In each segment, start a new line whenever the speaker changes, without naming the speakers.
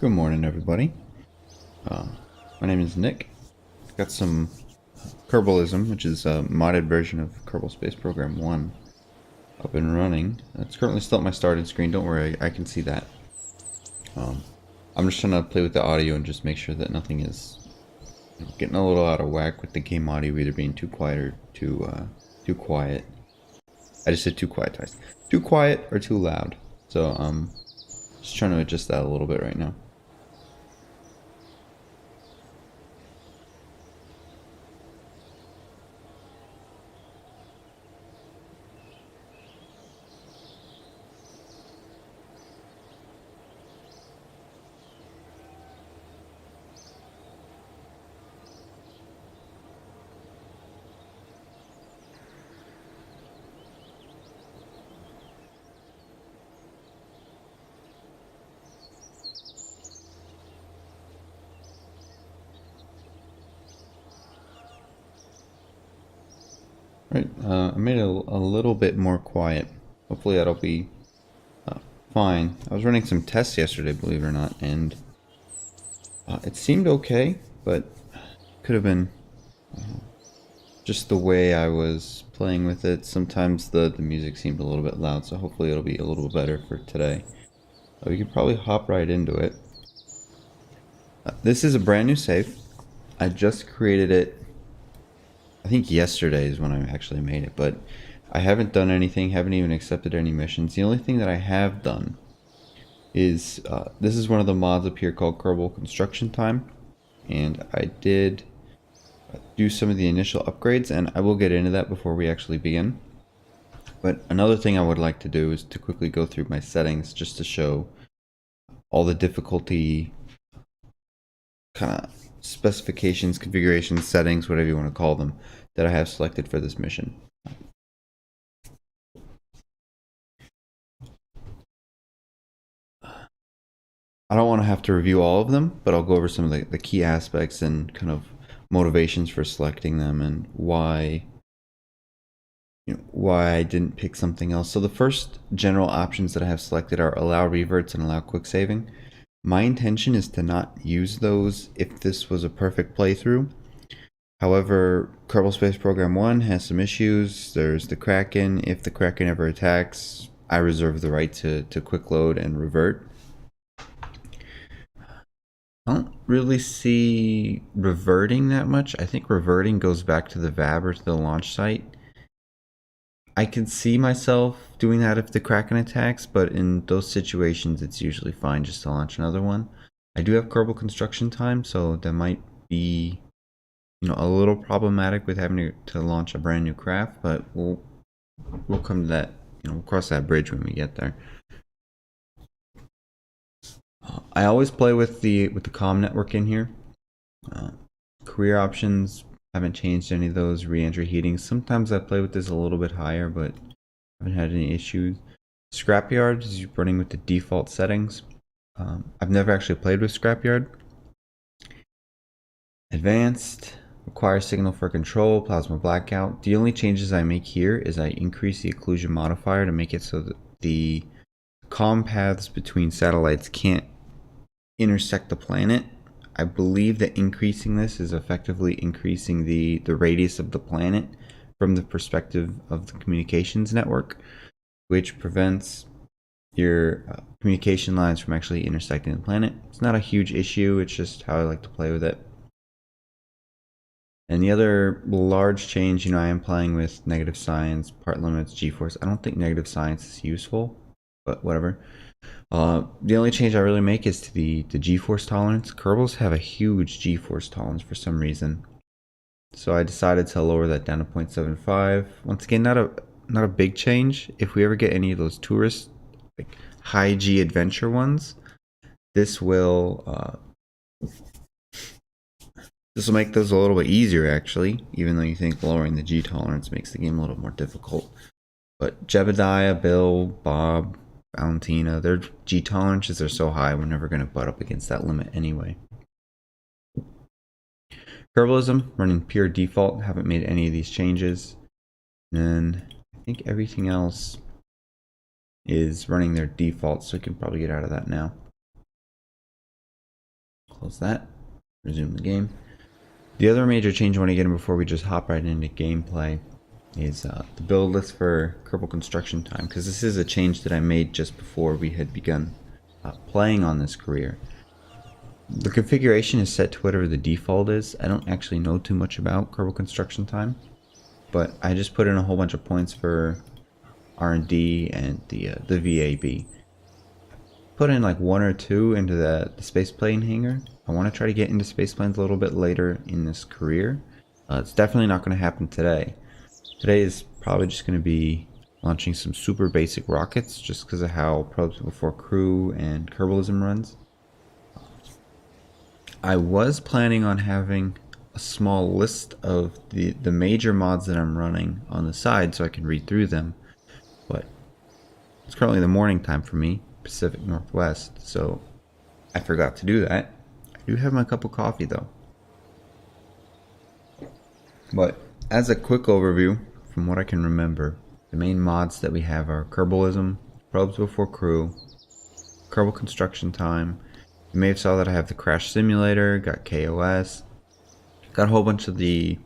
Good morning, everybody. My name is Nick. Got some Kerbalism, which is a modded version of Kerbal Space Program 1, up and running. It's currently still at my started screen. Don't worry, I can see that. I'm just trying to play with the audio and just make sure that nothing is getting a little out of whack with the game audio either being too quiet or too quiet. I just said too quiet twice. Too quiet or too loud. So just trying to adjust that a little bit right now. Right, I made it a little bit more quiet. Hopefully that'll be fine. I was running some tests yesterday, believe it or not, and it seemed okay, but could have been just the way I was playing with it. Sometimes the music seemed a little bit loud, so hopefully it'll be a little better for today. We could probably hop right into it. This is a brand new save. I just created it. I think yesterday is when I actually made it, but I haven't done anything, haven't even accepted any missions. The only thing that I have done is, this is one of the mods up here called Kerbal Construction Time, and I did do some of the initial upgrades, and I will get into that before we actually begin. But another thing I would like to do is to quickly go through my settings just to show all the difficulty kind of specifications, configurations, settings, whatever you want to call them, that I have selected for this mission. I don't want to have to review all of them, but I'll go over some of the key aspects and kind of motivations for selecting them and why I didn't pick something else. So the first general options that I have selected are allow reverts and allow quick saving. My intention is to not use those if this was a perfect playthrough. However, Kerbal Space Program 1 has some issues. There's the Kraken. If the Kraken ever attacks, I reserve the right to quick load and revert. I don't really see reverting that much. I think reverting goes back to the VAB or to the launch site. I can see myself doing that if the Kraken attacks, but in those situations it's usually fine just to launch another one. I do have Kerbal construction time, so that might be a little problematic with having to launch a brand new craft, but we'll come to that. We'll cross that bridge when we get there. I always play with the comm network in here. Career options, haven't changed any of those. Reentry heating, sometimes I play with this a little bit higher, but haven't had any issues. Scrapyard is running with the default settings. I've never actually played with Scrapyard. Advanced, require signal for control, plasma blackout. The only changes I make here is I increase the occlusion modifier to make it so that the comm paths between satellites can't intersect the planet. I believe that increasing this is effectively increasing the radius of the planet from the perspective of the communications network, which prevents your communication lines from actually intersecting the planet. It's not a huge issue, it's just how I like to play with it. And the other large change, I am playing with negative science, part limits, G-force. I don't think negative science is useful, but whatever. The only change I really make is to the G-force tolerance. Kerbals have a huge G-force tolerance for some reason, so I decided to lower that down to 0.75. Once again, not a big change. If we ever get any of those tourist, like high G adventure ones, this will make those a little bit easier, actually, even though you think lowering the G tolerance makes the game a little more difficult. But Jebediah, Bill, Bob, Valentina, their G tolerances are so high, we're never going to butt up against that limit anyway. Kerbalism, running pure default, haven't made any of these changes. And I think everything else is running their default, so we can probably get out of that now. Close that. Resume the game. The other major change I want to get in before we just hop right into gameplay is the build list for Kerbal Construction Time, because this is a change that I made just before we had begun playing on this career. The configuration is set to whatever the default is. I don't actually know too much about Kerbal Construction Time, but I just put in a whole bunch of points for R&D and the VAB. Put in like 1 or 2 into the spaceplane hangar. I want to try to get into spaceplanes a little bit later in this career. It's definitely not going to happen today. Today is probably just going to be launching some super basic rockets just because of how Probes Before Crew and Kerbalism runs. I was planning on having a small list of the major mods that I'm running on the side so I can read through them, but it's currently the morning time for me, Pacific Northwest, so I forgot to do that. I do have my cup of coffee though. But as a quick overview, from what I can remember, the main mods that we have are Kerbalism, Probes Before Crew, Kerbal Construction Time. You may have saw that I have the KRASH simulator, got KOS, got a whole bunch of the,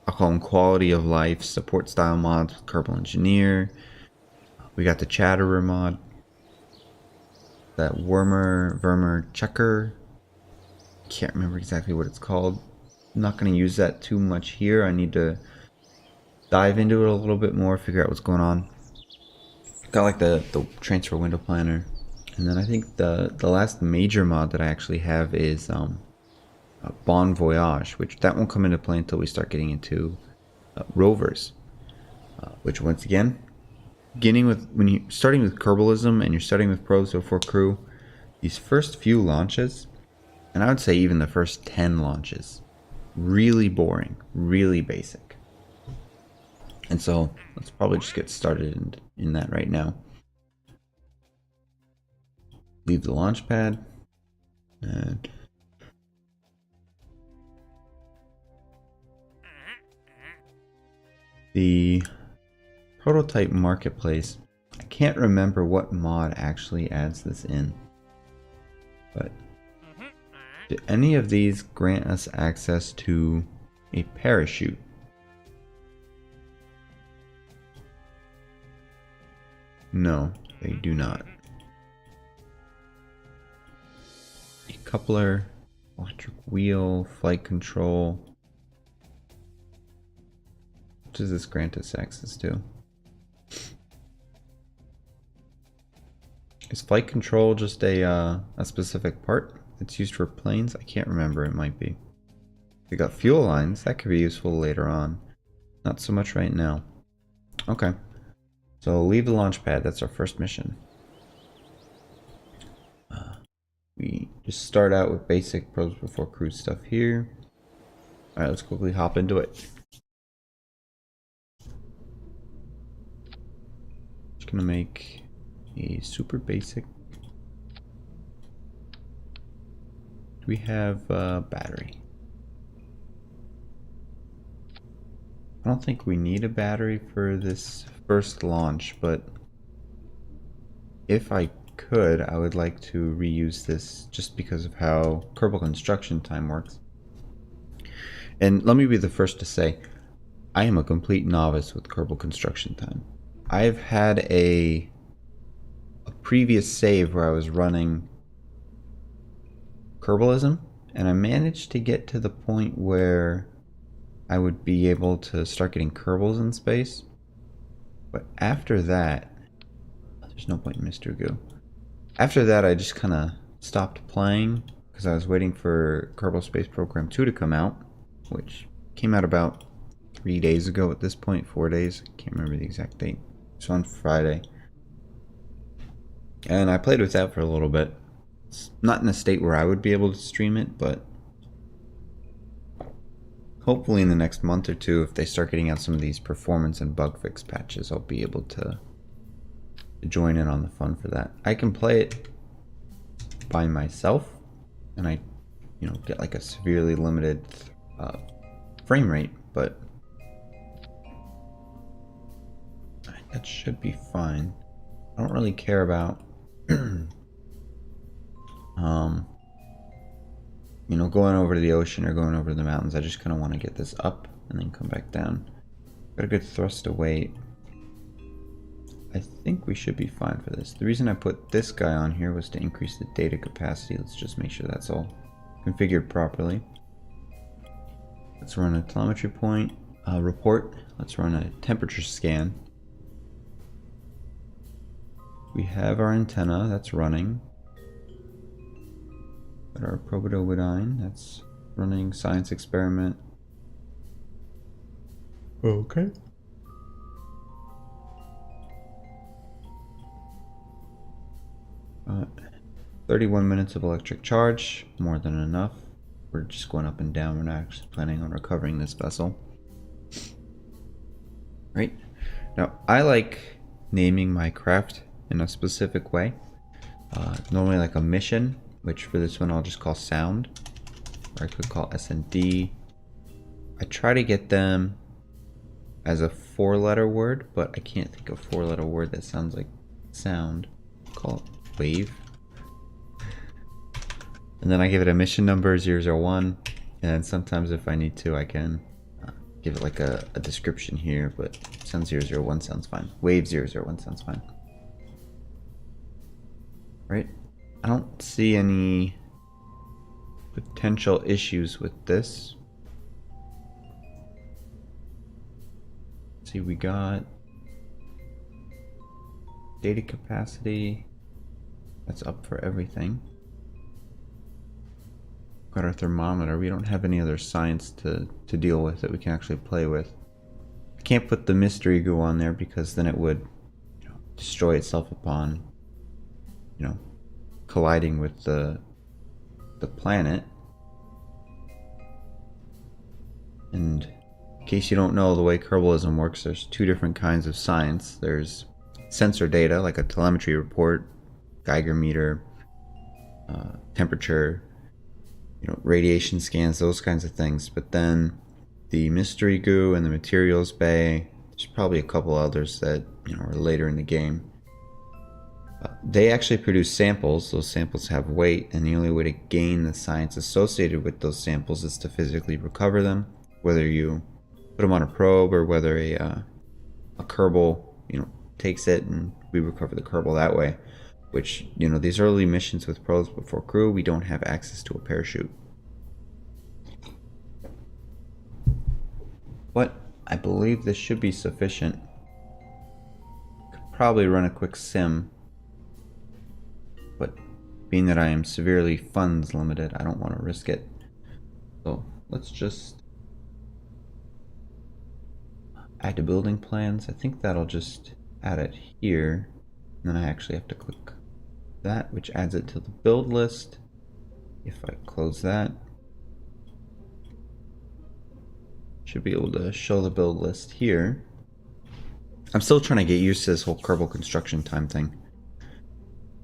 I'll call them quality of life support style mods with Kerbal Engineer. We got the Chatterer mod, that Vermer Checker. Can't remember exactly what it's called. I'm not going to use that too much here. I need to dive into it a little bit more, figure out what's going on. Got like the transfer window planner. And then I think the last major mod that I actually have is Bon Voyage, which that won't come into play until we start getting into rovers. Which once again, when you're starting with Kerbalism and you're starting with Probes Before Crew, these first few launches, and I would say even the first 10 launches, really boring, really basic. And so let's probably just get started in that right now. Leave the launch pad, and the prototype marketplace. I can't remember what mod actually adds this in, but do any of these grant us access to a parachute? No, they do not. A coupler, electric wheel, flight control. What does this grant us access to? Is flight control just a specific part that's used for planes? I can't remember, it might be. We got fuel lines, that could be useful later on. Not so much right now. Okay, so leave the launch pad, that's our first mission. We just start out with basic Probes Before Crew stuff here. Alright, let's quickly hop into it. Just gonna make a super basic. Do we have a battery? I don't think we need a battery for this first launch, but if I could, I would like to reuse this just because of how Kerbal Construction Time works. And let me be the first to say, I am a complete novice with Kerbal Construction Time. I've had a previous save where I was running Kerbalism, and I managed to get to the point where I would be able to start getting Kerbals in space. But after that, there's no point in Mr. Goo. After that, I just kind of stopped playing because I was waiting for Kerbal Space Program 2 to come out, which came out about 3 days ago at this point, 4 days. I can't remember the exact date. It's on Friday. And I played with that for a little bit. It's not in a state where I would be able to stream it, but hopefully in the next month or two, if they start getting out some of these performance and bug fix patches, I'll be able to join in on the fun for that. I can play it by myself, and I, get like a severely limited frame rate, but that should be fine. I don't really care about going over to the ocean or going over to the mountains. I just kind of want to get this up and then come back down. Got a good thrust to weight. I think we should be fine for this. The reason I put this guy on here was to increase the data capacity. Let's just make sure that's all configured properly. Let's run a telemetry point report. Let's run a temperature scan. We have our antenna that's running. Got our probodobodyne that's running. Science experiment. Okay. 31 minutes of electric charge, more than enough. We're just going up and down. We're not actually planning on recovering this vessel. Right? Now, I like naming my craft in a specific way. Normally like a mission, which for this one I'll just call sound. Or I could call S&D. I try to get them as a 4-letter word, but I can't think of a 4-letter word that sounds like sound. Call it wave. And then I give it a mission number 001, and sometimes if I need to I can give it like a description here, but sound 001 sounds fine. Wave 001 sounds fine. Right? I don't see any potential issues with this. Let's see, we got data capacity. That's up for everything. Got our thermometer. We don't have any other science to deal with that we can actually play with. I can't put the mystery goo on there because then it would destroy itself upon colliding with the planet. And in case you don't know, the way Kerbalism works, there's 2 different kinds of science. There's sensor data, like a telemetry report, Geiger meter, temperature, radiation scans, those kinds of things. But then the mystery goo and the materials bay, there's probably a couple others that are later in the game. They actually produce samples. Those samples have weight, and the only way to gain the science associated with those samples is to physically recover them, whether you put them on a probe or whether a Kerbal takes it and we recover the Kerbal that way. Which, these early missions with probes before crew, we don't have access to a parachute. But I believe this should be sufficient. Could probably run a quick sim. But being that I am severely funds limited, I don't want to risk it. So let's just add to building plans. I think that'll just add it here. And then I actually have to click that, which adds it to the build list. If I close that, should be able to show the build list here. I'm still trying to get used to this whole Kerbal construction time thing.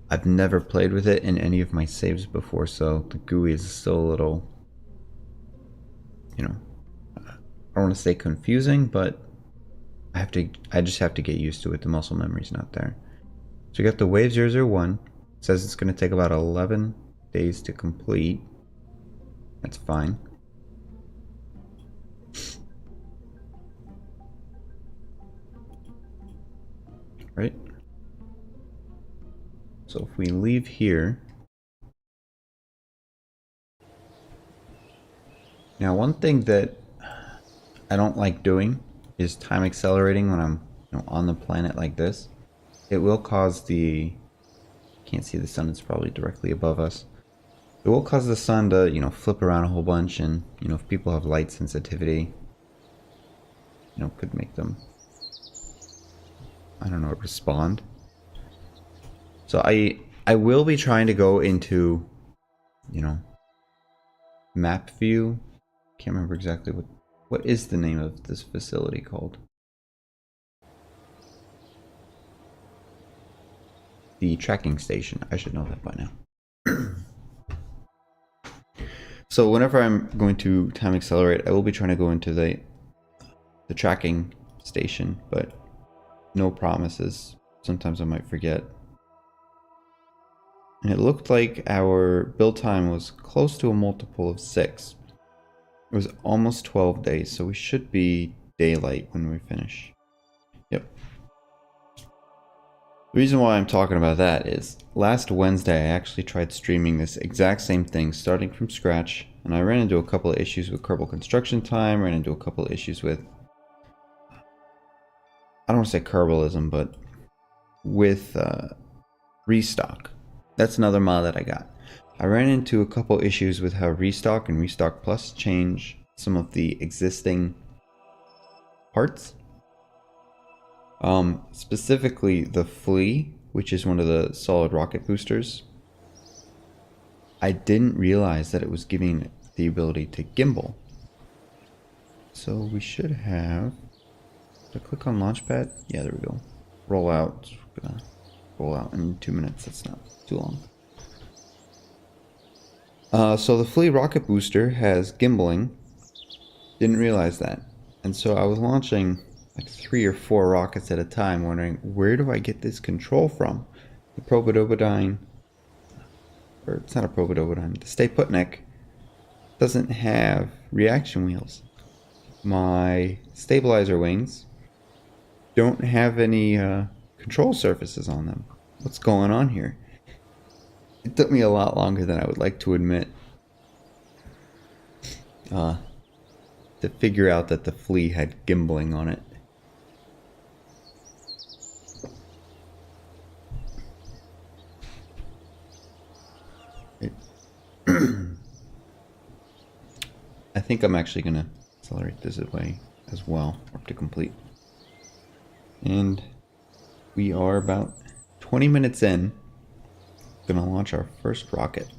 I've never played with it in any of my saves before, so the GUI is still a little, I don't want to say confusing, but I just have to get used to it. The muscle memory's not there. So we got the wave 001. It says it's going to take about 11 days to complete. That's fine. Right? So if we leave here. Now, one thing that I don't like doing is time accelerating when I'm on the planet like this. It will cause the, can't see the sun, it's probably directly above us. It will cause the sun to, flip around a whole bunch, and, if people have light sensitivity, could make them, I don't know, respond. So I will be trying to go into, map view. Can't remember exactly what is the name of this facility called. The tracking station. I should know that by now. So whenever I'm going to time accelerate, I will be trying to go into the tracking station, but no promises. Sometimes I might forget. And it looked like our build time was close to a multiple of 6. It was almost 12 days, so we should be daylight when we finish. Yep. The reason why I'm talking about that is last Wednesday I actually tried streaming this exact same thing starting from scratch, and I ran into a couple of issues with Kerbal construction time, ran into a couple of issues with, I don't want to say Kerbalism, but with Restock. That's another mod that I got. I ran into a couple issues with how Restock and Restock Plus change some of the existing parts. Specifically the Flea, which is one of the solid rocket boosters. I didn't realize that it was giving the ability to gimbal. So we should have, did I click on Launchpad? Yeah, there we go. Roll out. We're gonna roll out in 2 minutes. That's not too long. So the Flea rocket booster has gimbaling. Didn't realize that. And so I was launching like 3 or 4 rockets at a time, wondering, where do I get this control from? The Probodobodyne, or it's not a Probodobodyne, the Stay Putnik doesn't have reaction wheels. My stabilizer wings don't have any control surfaces on them. What's going on here? It took me a lot longer than I would like to admit to figure out that the Flea had gimbaling on it. I think I'm actually going to accelerate this away as well, up to complete. And we are about 20 minutes in. Going to launch our first rocket.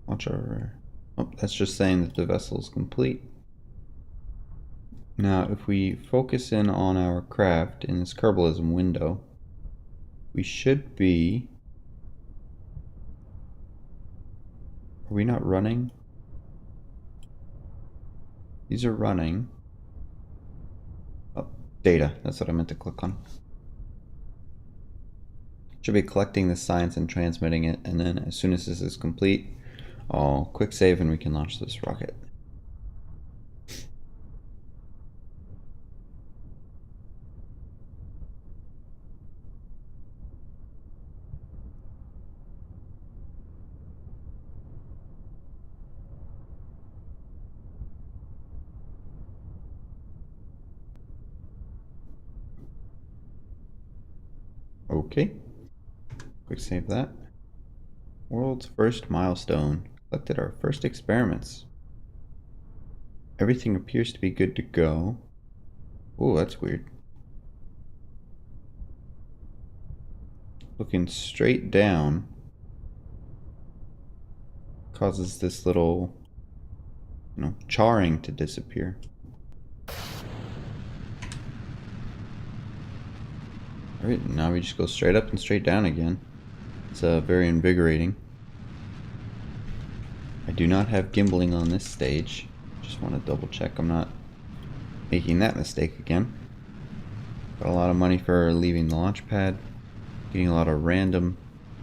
Launch our... Oh, that's just saying that the vessel is complete. Now, if we focus in on our craft in this Kerbalism window, we should be... Are we not running? These are running. Oh, data. That's what I meant to click on. Should be collecting the science and transmitting it, and then as soon as this is complete, I'll quick save and we can launch this rocket. Okay, quick save that. World's first milestone. Collected our first experiments. Everything appears to be good to go. Oh, that's weird. Looking straight down causes this little, charring to disappear. Alright, now we just go straight up and straight down again. It's very invigorating. I do not have gimbaling on this stage. Just want to double check I'm not making that mistake again. Got a lot of money for leaving the launch pad. Getting a lot of random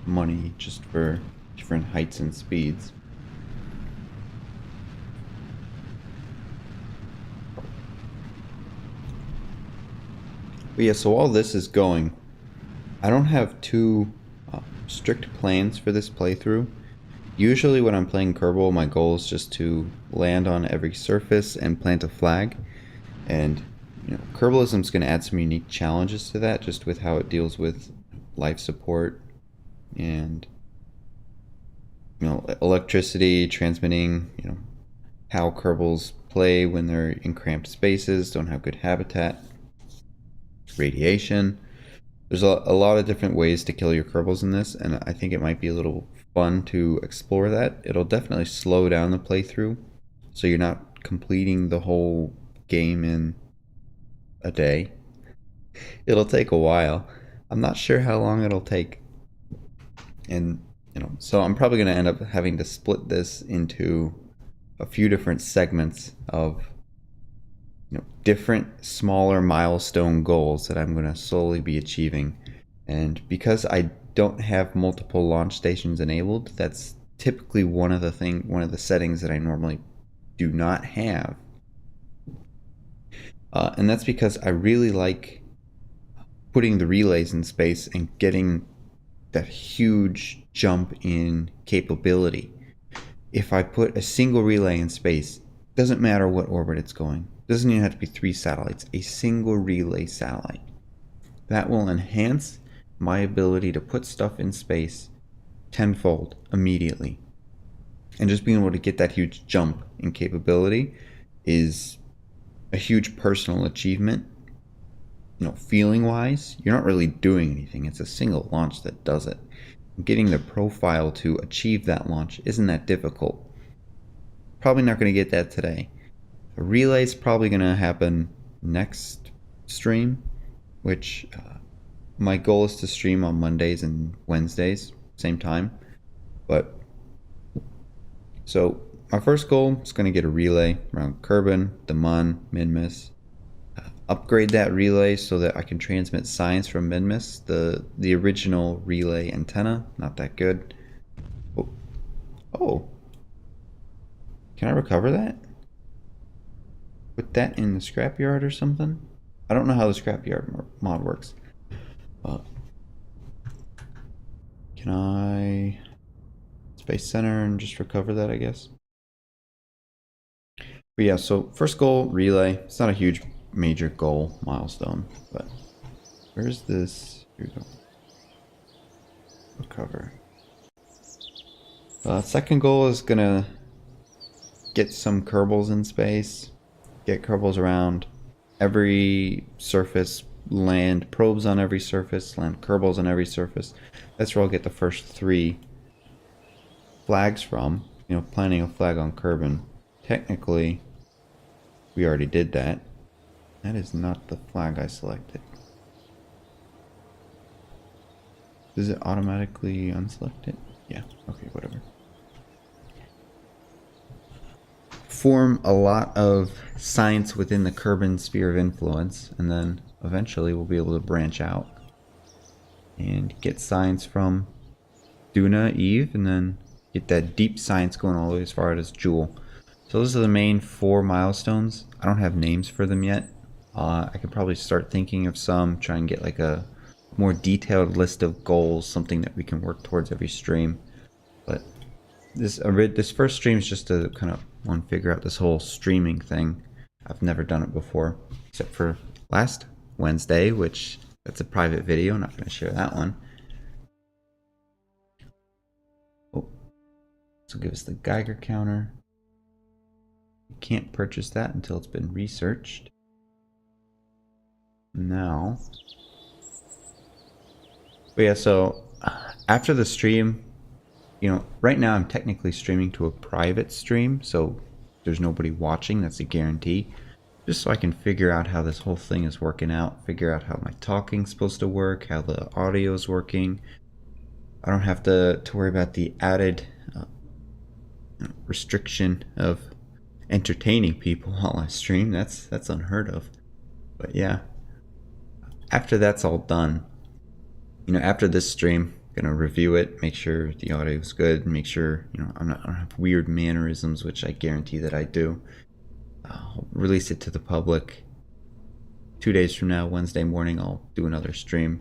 money just for different heights and speeds. But yeah, so while this is going, I don't have too strict plans for this playthrough. Usually when I'm playing Kerbal, my goal is just to land on every surface and plant a flag. And Kerbalism's going to add some unique challenges to that, just with how it deals with life support and electricity, transmitting, how Kerbals play when they're in cramped spaces, don't have good habitat, radiation. There's a lot of different ways to kill your Kerbals in this, and I think it might be a little fun to explore that. It'll definitely slow down the playthrough, so you're not completing the whole game in a day. It'll take a while. I'm not sure how long it'll take. And So I'm probably going to end up having to split this into a few different segments of different smaller milestone goals that I'm going to slowly be achieving. And because I don't have multiple launch stations enabled, that's typically one of the settings that I normally do not have. And that's because I really like putting the relays in space and getting that huge jump in capability. If I put a single relay in space, doesn't matter what orbit it's going, doesn't even have to be 3 satellites, a single relay satellite, that will enhance my ability to put stuff in space tenfold immediately. And just being able to get that huge jump in capability is a huge personal achievement. Feeling wise, you're not really doing anything. It's a single launch that does it. Getting the profile to achieve that launch isn't that difficult. Probably not going to get that today. A relay is probably going to happen next stream, which my goal is to stream on Mondays and Wednesdays, same time. But so my first goal is going to get a relay around Kerbin, the Mun, Minmus. Upgrade that relay so that I can transmit science from Minmus. The original relay antenna, not that good. Oh. Can I recover that? Put that in the scrapyard or something? I don't know how the scrapyard mod works. Can I Space Center and just recover that, I guess? But yeah, so first goal, relay. It's not a huge major goal milestone, but where's this? Here we go. Recover. Second goal is gonna get some Kerbals in space, get Kerbals around every surface, land probes on every surface, land Kerbals on every surface. That's where I'll get the first 3 flags from. Planting a flag on Kerbin. Technically, we already did that. That is not the flag I selected. Does it automatically unselect it? Yeah, okay, whatever. Form a lot of science within the Kerbin sphere of influence, and then eventually we'll be able to branch out and get science from Duna, Eve, and then get that deep science going all the way as far as Jewel. So those are the main 4 milestones. I don't have names for them yet. I could probably start thinking of some, try and get like a more detailed list of goals, something that we can work towards every stream. But this first stream is just to kind of want to figure out this whole streaming thing. I've never done it before, except for last Wednesday, which that's a private video. I'm not going to share that one. Oh, this will give us the Geiger counter. You can't purchase that until it's been researched. Now, but yeah, so after the stream, right now I'm technically streaming to a private stream, so there's nobody watching, that's a guarantee. Just so I can figure out how this whole thing is working out, figure out how my talking's supposed to work, how the audio is working. I don't have to worry about the added restriction of entertaining people while I stream. That's unheard of. But yeah, after that's all done, after this stream, I'm gonna review it, make sure the audio is good, make sure I don't have weird mannerisms, which I guarantee that I do. I'll release it to the public. 2 days from now, Wednesday morning, I'll do another stream.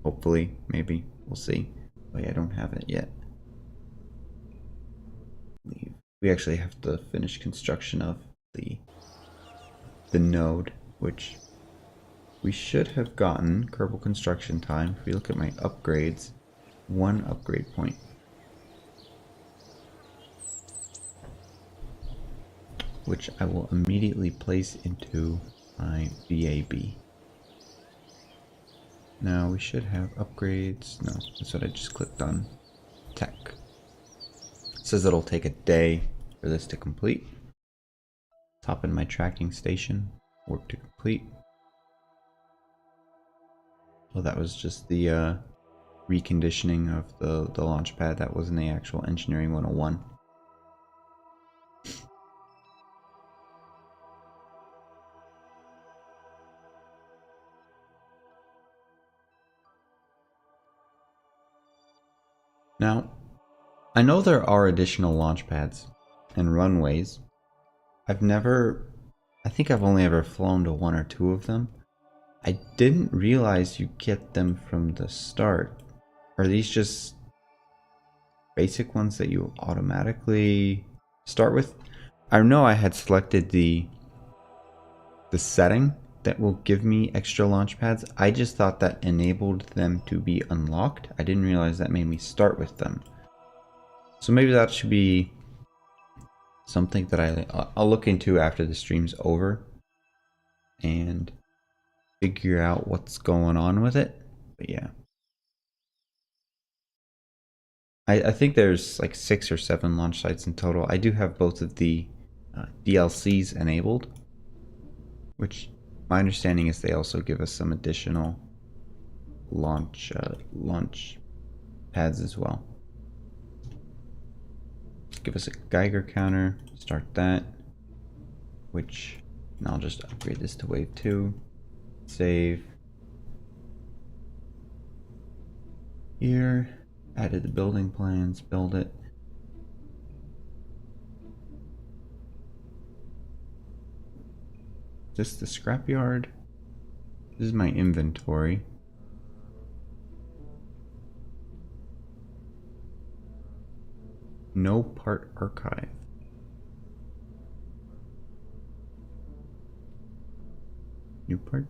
Hopefully, maybe, we'll see. But yeah, I don't have it yet. We actually have to finish construction of the node, which we should have gotten Kerbal construction time. If we look at my upgrades, 1 upgrade point. Which I will immediately place into my VAB. Now we should have upgrades. No, that's what I just clicked on. Tech. It says it'll take a day for this to complete. Top in my tracking station. Work to complete. Oh, that was just the reconditioning of the launch pad. That wasn't the actual engineering 101. Now, I know there are additional launch pads and runways. I think I've only ever flown to 1 or 2 of them. I didn't realize you get them from the start. Are these just basic ones that you automatically start with? I know I had selected the setting that will give me extra launch pads. I just thought that enabled them to be unlocked. I didn't realize that made me start with them. So maybe that should be something that I'll look into after the stream's over and figure out what's going on with it. But yeah, I think there's like 6 or 7 launch sites in total. I do have both of the DLCs enabled, which my understanding is they also give us some additional launch pads as well. Just give us a Geiger counter, start that, which, and I'll just upgrade this to Wave 2, save. Here, added the building plans, build it. Is this the scrapyard? This is my inventory. No part archive. New part?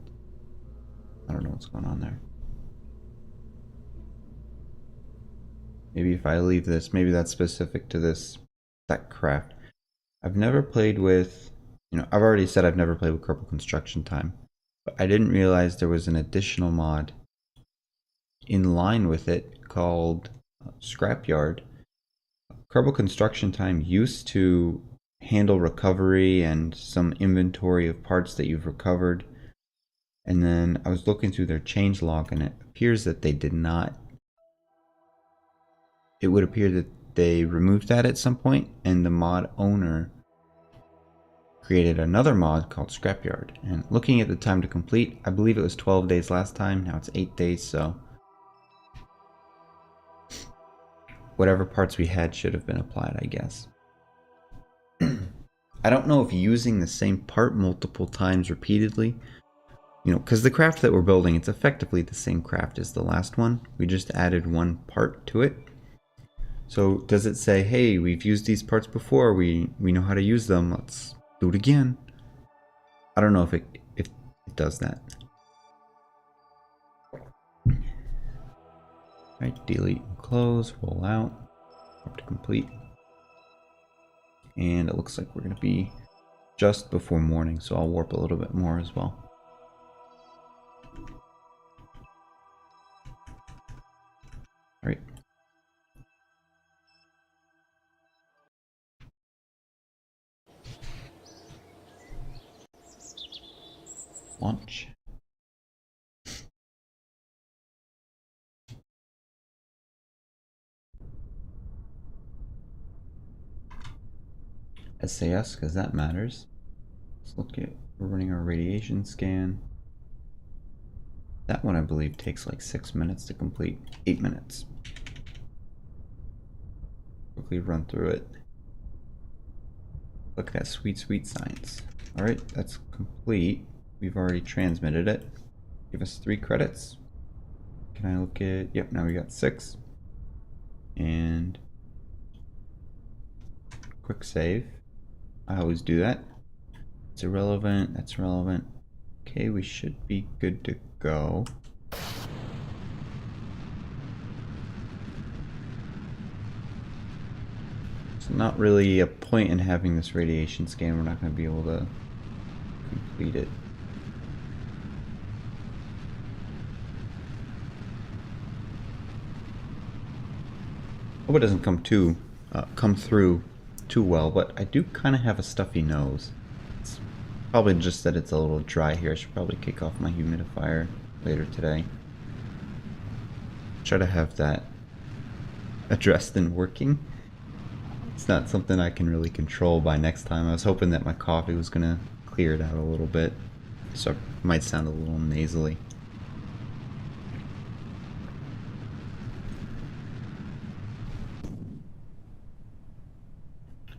I don't know what's going on there. Maybe if I leave this, maybe that's specific to that craft. I've never played with, I've already said I've never played with Kerbal Construction Time, but I didn't realize there was an additional mod in line with it called Scrapyard. Kerbal Construction Time used to handle recovery and some inventory of parts that you've recovered. And then I was looking through their changelog and it appears that they did not. It would appear that they removed that at some point, and the mod owner created another mod called Scrapyard. And looking at the time to complete, I believe it was 12 days last time, now it's 8 days, so whatever parts we had should have been applied, I guess. I don't know if using the same part multiple times repeatedly, because the craft that we're building, it's effectively the same craft as the last one. We just added one part to it. So does it say, hey, we've used these parts before, we know how to use them, let's do it again? I don't know if it does that. Right, delete and close, roll out, up to complete. And it looks like we're going to be just before morning, so I'll warp a little bit more as well. All right. Launch. SAS, because that matters. Let's look at, we're running our radiation scan. That one I believe takes like 6 minutes to complete, 8 minutes. Quickly run through it. Look at that sweet, sweet science. All right, that's complete. We've already transmitted it. Give us 3 credits. Can I look at, yep, now we got 6. And quick save. I always do that. It's irrelevant, that's relevant. Okay, we should be good to go. It's not really a point in having this radiation scan. We're not going to be able to complete it. Hope it doesn't come through too well, but I do kind of have a stuffy nose. It's probably just that it's a little dry here. I should probably kick off my humidifier later today. Try to have that addressed and working. It's not something I can really control by next time. I was hoping that my coffee was gonna clear it out a little bit, so it might sound a little nasally.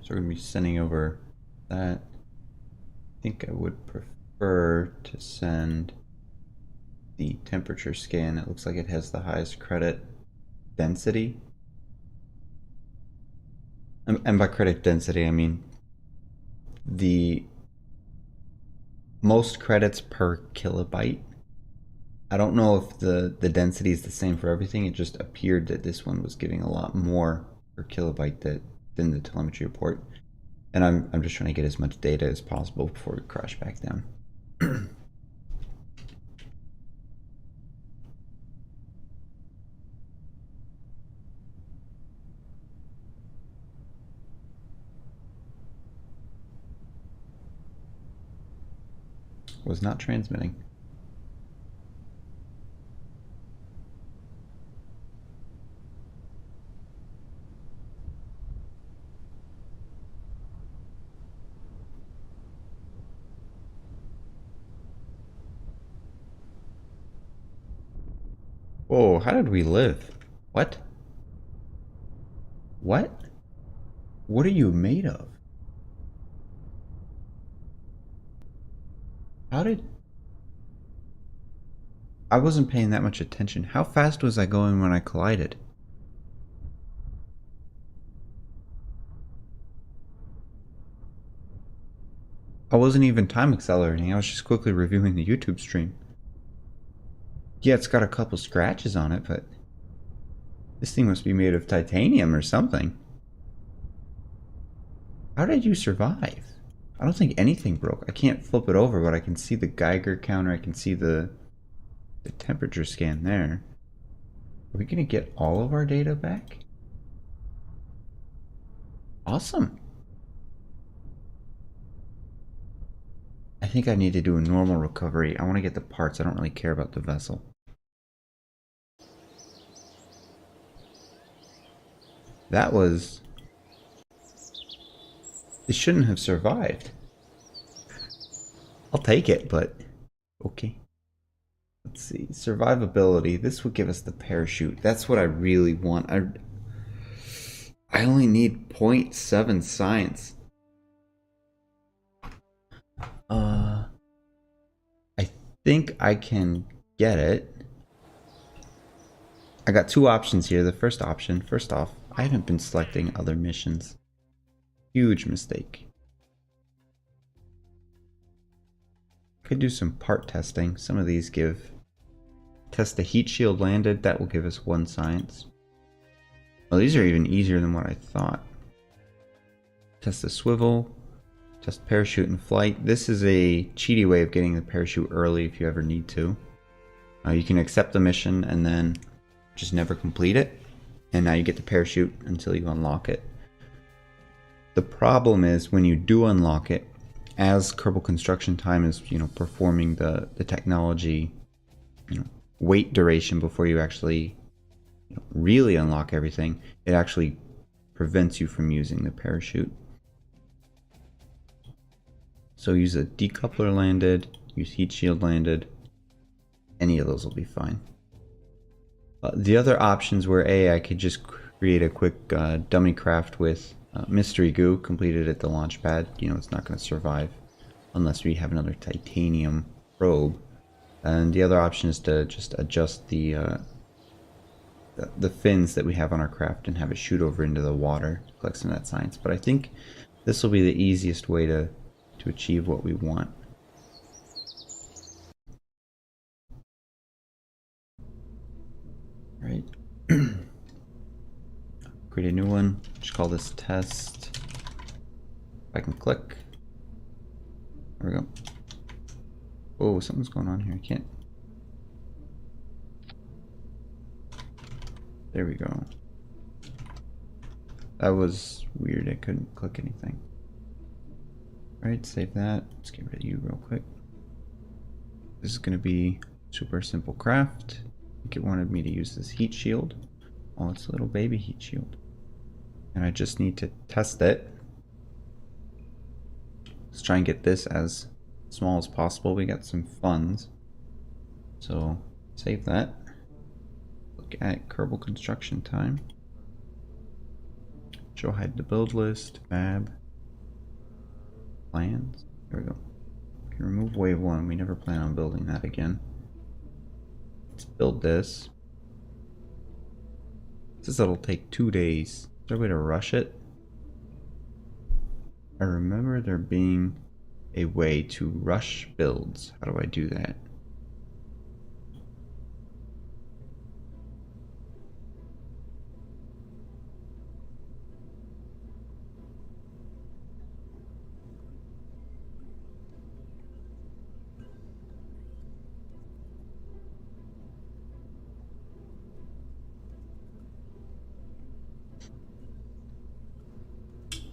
So we're gonna be sending over that. I think I would prefer to send the temperature scan. It looks like it has the highest credit density. And by credit density, I mean the most credits per kilobyte. I don't know if the density is the same for everything. It just appeared that this one was giving a lot more per kilobyte than the telemetry report. And I'm just trying to get as much data as possible before we crash back down. Was not transmitting. Whoa, how did we live? What? What? What are you made of? How did... I wasn't paying that much attention. How fast was I going when I collided? I wasn't even time accelerating. I was just quickly reviewing the YouTube stream. Yeah, it's got a couple scratches on it, but this thing must be made of titanium or something. How did you survive? I don't think anything broke. I can't flip it over, but I can see the Geiger counter. I can see the temperature scan there. Are we gonna get all of our data back? Awesome. I think I need to do a normal recovery. I want to get the parts. I don't really care about the vessel. That was... It shouldn't have survived. I'll take it, but... Okay. Let's see. Survivability. This would give us the parachute. That's what I really want. I only need 0.7 science. I think I can get it. I got two options here. The first option, first off, I haven't been selecting other missions. Huge mistake. Could do some part testing. Some of these give... Test the heat shield landed. That will give us 1 science. Well, these are even easier than what I thought. Test the swivel. Test parachute in flight. This is a cheaty way of getting the parachute early if you ever need to. You can accept the mission and then just never complete it. And now you get the parachute until you unlock it. The problem is when you do unlock it, as Kerbal Construction Time is, performing the technology, wait duration before you actually really unlock everything, it actually prevents you from using the parachute. So use a decoupler landed, use heat shield landed, any of those will be fine. The other options were I could just create a quick dummy craft with mystery goo, completed at the launch pad. It's not going to survive unless we have another titanium probe. And the other option is to just adjust the fins that we have on our craft and have it shoot over into the water, collect some of that science. But I think this will be the easiest way to achieve what we want. Right. Create a new one. Just call this test. If I can click. There we go. Oh, something's going on here. I can't. There we go. That was weird. I couldn't click anything. Alright, save that. Let's get rid of you real quick. This is going to be super simple craft. think it wanted me to use this heat shield. Oh, it's a little baby heat shield. And I just need to test it. Let's try and get this as small as possible. We got some funds. So save that. Look at Kerbal construction time. Show hide the build list. Fab. Plans. There we go. Okay, remove wave 1. We never plan on building that again. Let's build this. This will take 2 days. Is there a way to rush it? I remember there being a way to rush builds. How do I do that?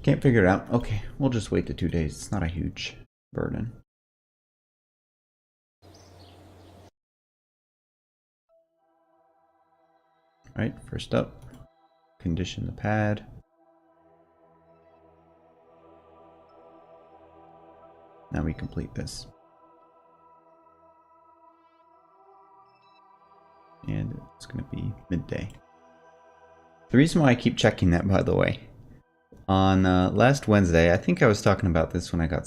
Can't figure it out. Okay, we'll just wait the 2 days. It's not a huge burden. Alright, first up, condition the pad. Now we complete this. And it's going to be midday. The reason why I keep checking that, by the way, on last Wednesday, I think I was talking about this when I got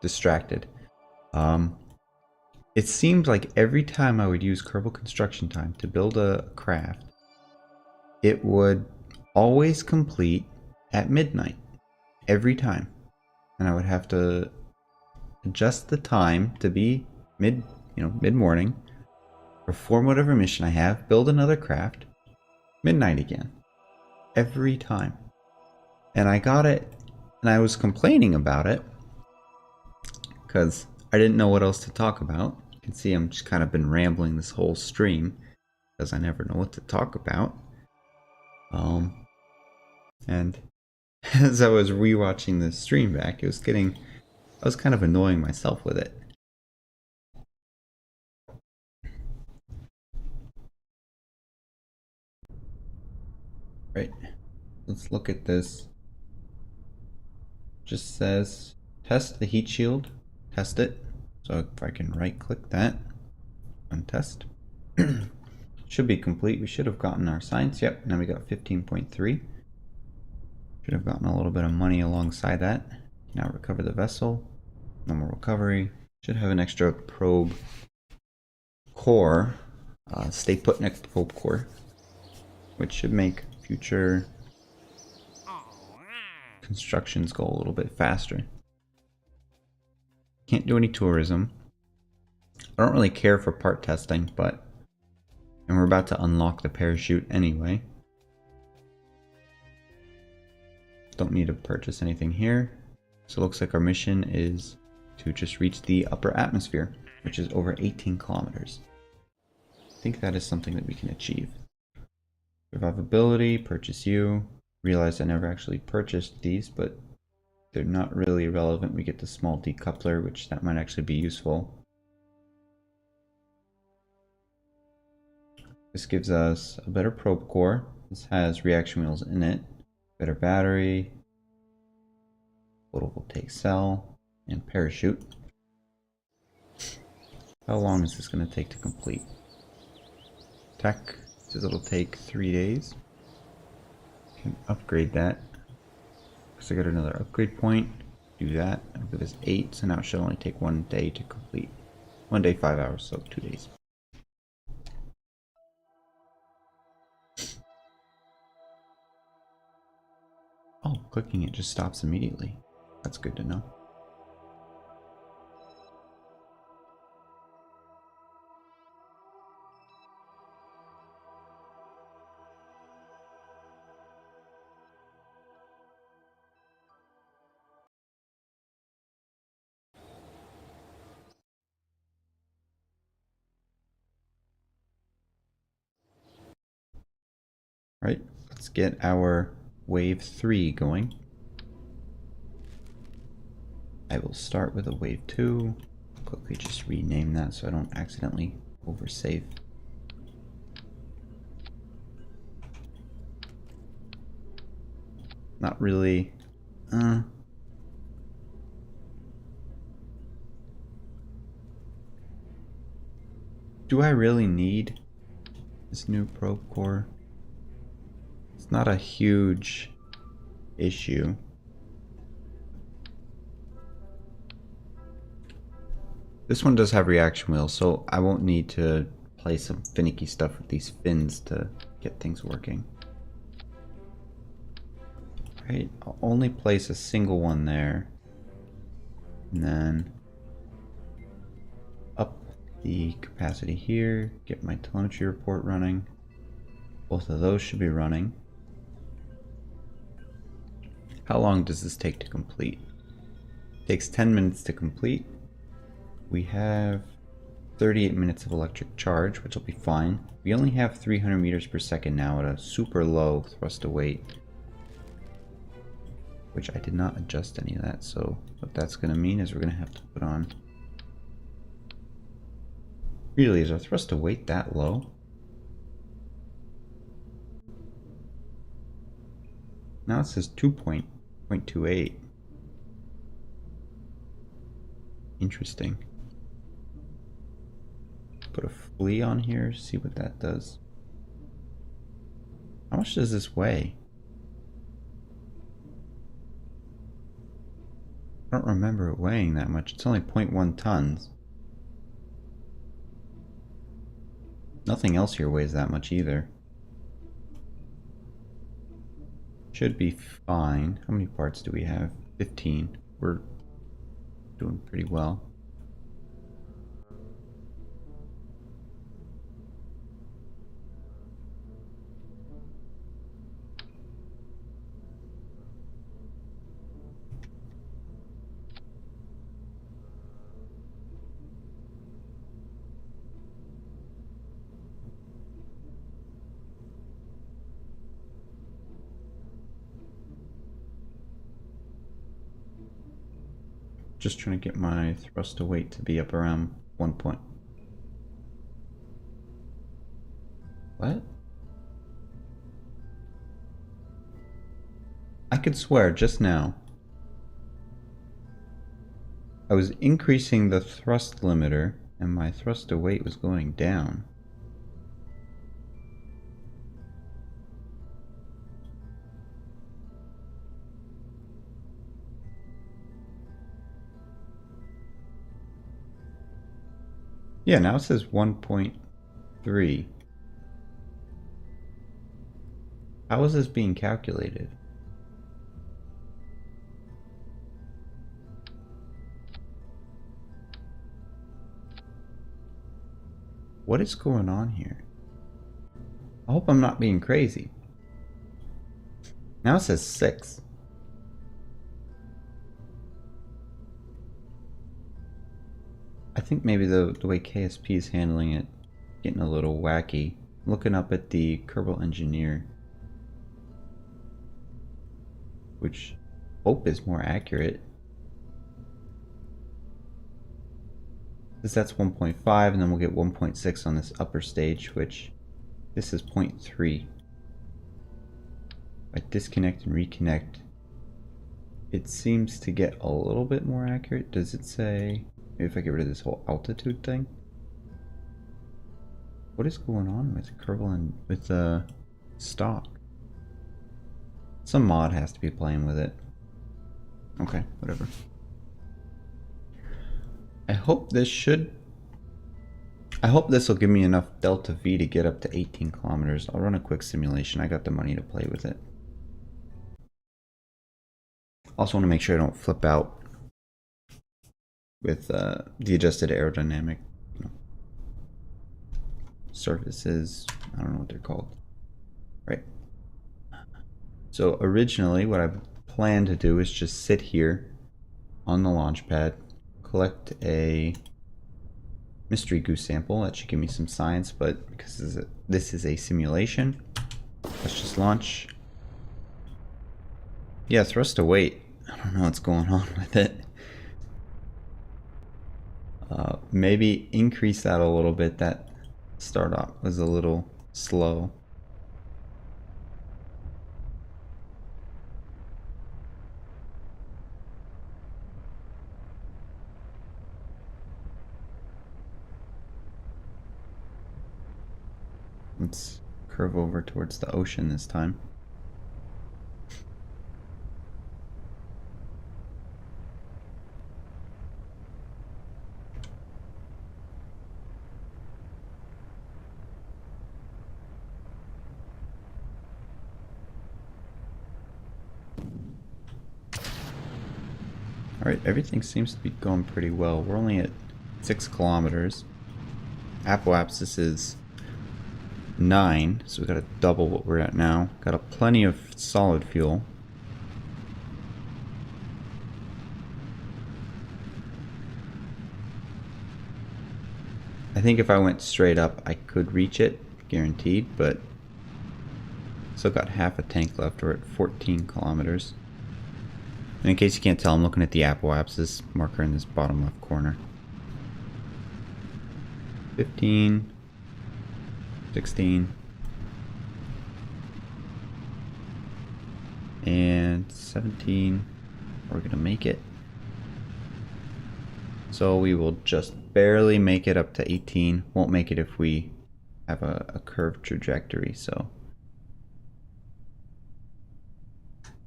distracted. It seemed like every time I would use Kerbal construction time to build a craft, it would always complete at midnight. Every time. And I would have to adjust the time to be mid-morning, perform whatever mission I have, build another craft, midnight again. Every time. And I got it, and I was complaining about it because I didn't know what else to talk about. You can see I'm just kind of been rambling this whole stream because I never know what to talk about. And as I was rewatching the stream back, I was kind of annoying myself with it. Right, let's look at this. Just says test the heat shield, test it. So if I can right click that and test, should be complete. We should have gotten our science. Yep, now we got 15.3. Should have gotten a little bit of money alongside that. Now recover the vessel. Normal recovery. Should have an extra probe core. Stay put next to probe core, which should make future constructions go a little bit faster. Can't do any tourism. I don't really care for part testing, and we're about to unlock the parachute anyway. Don't need to purchase anything here. So it looks like our mission is to just reach the upper atmosphere, which is over 18 kilometers. I think that is something that we can achieve. Survivability, purchase you. Realize I never actually purchased these, but they're not really relevant. We get the small decoupler, which that might actually be useful. This gives us a better probe core. This has reaction wheels in it. Better battery. Photovoltaic cell. And parachute. How long is this going to take to complete? Tech says it'll take 3 days. Can upgrade that. So I got another upgrade point. Do that. I'll give this 8, so now it should only take 1 day to complete. 1 day, 5 hours, so 2 days. Oh, clicking it just stops immediately. That's good to know. Right, let's get our wave 3 going. I will start with a wave 2, quickly just rename that so I don't accidentally oversave. Not really. Do I really need this new probe core? It's not a huge issue. This one does have reaction wheels, so I won't need to play some finicky stuff with these fins to get things working. Right, I'll only place a single one there, and then up the capacity here, get my telemetry report running. Both of those should be running. How long does this take to complete? It takes 10 minutes to complete. We have 38 minutes of electric charge, which will be fine. We only have 300 meters per second now at a super low thrust to weight, which I did not adjust any of that. So what that's going to mean is we're going to have to put on... Really, is our thrust to weight that low? Now it says 2.28. Interesting. Put a flea on here, see what that does. How much does this weigh? I don't remember it weighing that much. It's only 0.1 tons. Nothing else here weighs that much either. Should be fine. How many parts do we have? 15. We're doing pretty well. Just trying to get my thrust to weight to be up around 1 point. What? I could swear just now I was increasing the thrust limiter and my thrust to weight was going down. Yeah, now it says 1.3. How is this being calculated? What is going on here? I hope I'm not being crazy. Now it says 6. I think maybe the way KSP is handling it, getting a little wacky. Looking up at the Kerbal engineer, which I hope is more accurate. Because that's 1.5, and then we'll get 1.6 on this upper stage, which this is 0.3. If I disconnect and reconnect, it seems to get a little bit more accurate. Does it say... Maybe if I get rid of this whole altitude thing. What is going on with Kerbal and with the stock? Some mod has to be playing with it. Okay, whatever. I hope this will give me enough delta V to get up to 18 kilometers. I'll run a quick simulation. I got the money to play with it. Also want to make sure I don't flip out with the adjusted aerodynamic, surfaces. I don't know what they're called. Right. So originally what I planned to do is just sit here on the launch pad, collect a mystery goose sample. That should give me some science, but because this is a simulation, let's just launch. Yeah, thrust to weight. I don't know what's going on with it. maybe increase that a little bit. That start off was a little slow. Let's curve over towards the ocean this time. Alright, everything seems to be going pretty well. We're only at 6 kilometers. Apoapsis is 9, so we got to double what we're at now. Got a plenty of solid fuel. I think if I went straight up, I could reach it, guaranteed, but still got half a tank left. We're at 14 kilometers. And in case you can't tell, I'm looking at the apoapsis marker in this bottom left corner. 15, 16, and 17. We're gonna make it. So we will just barely make it up to 18. Won't make it if we have a curved trajectory, so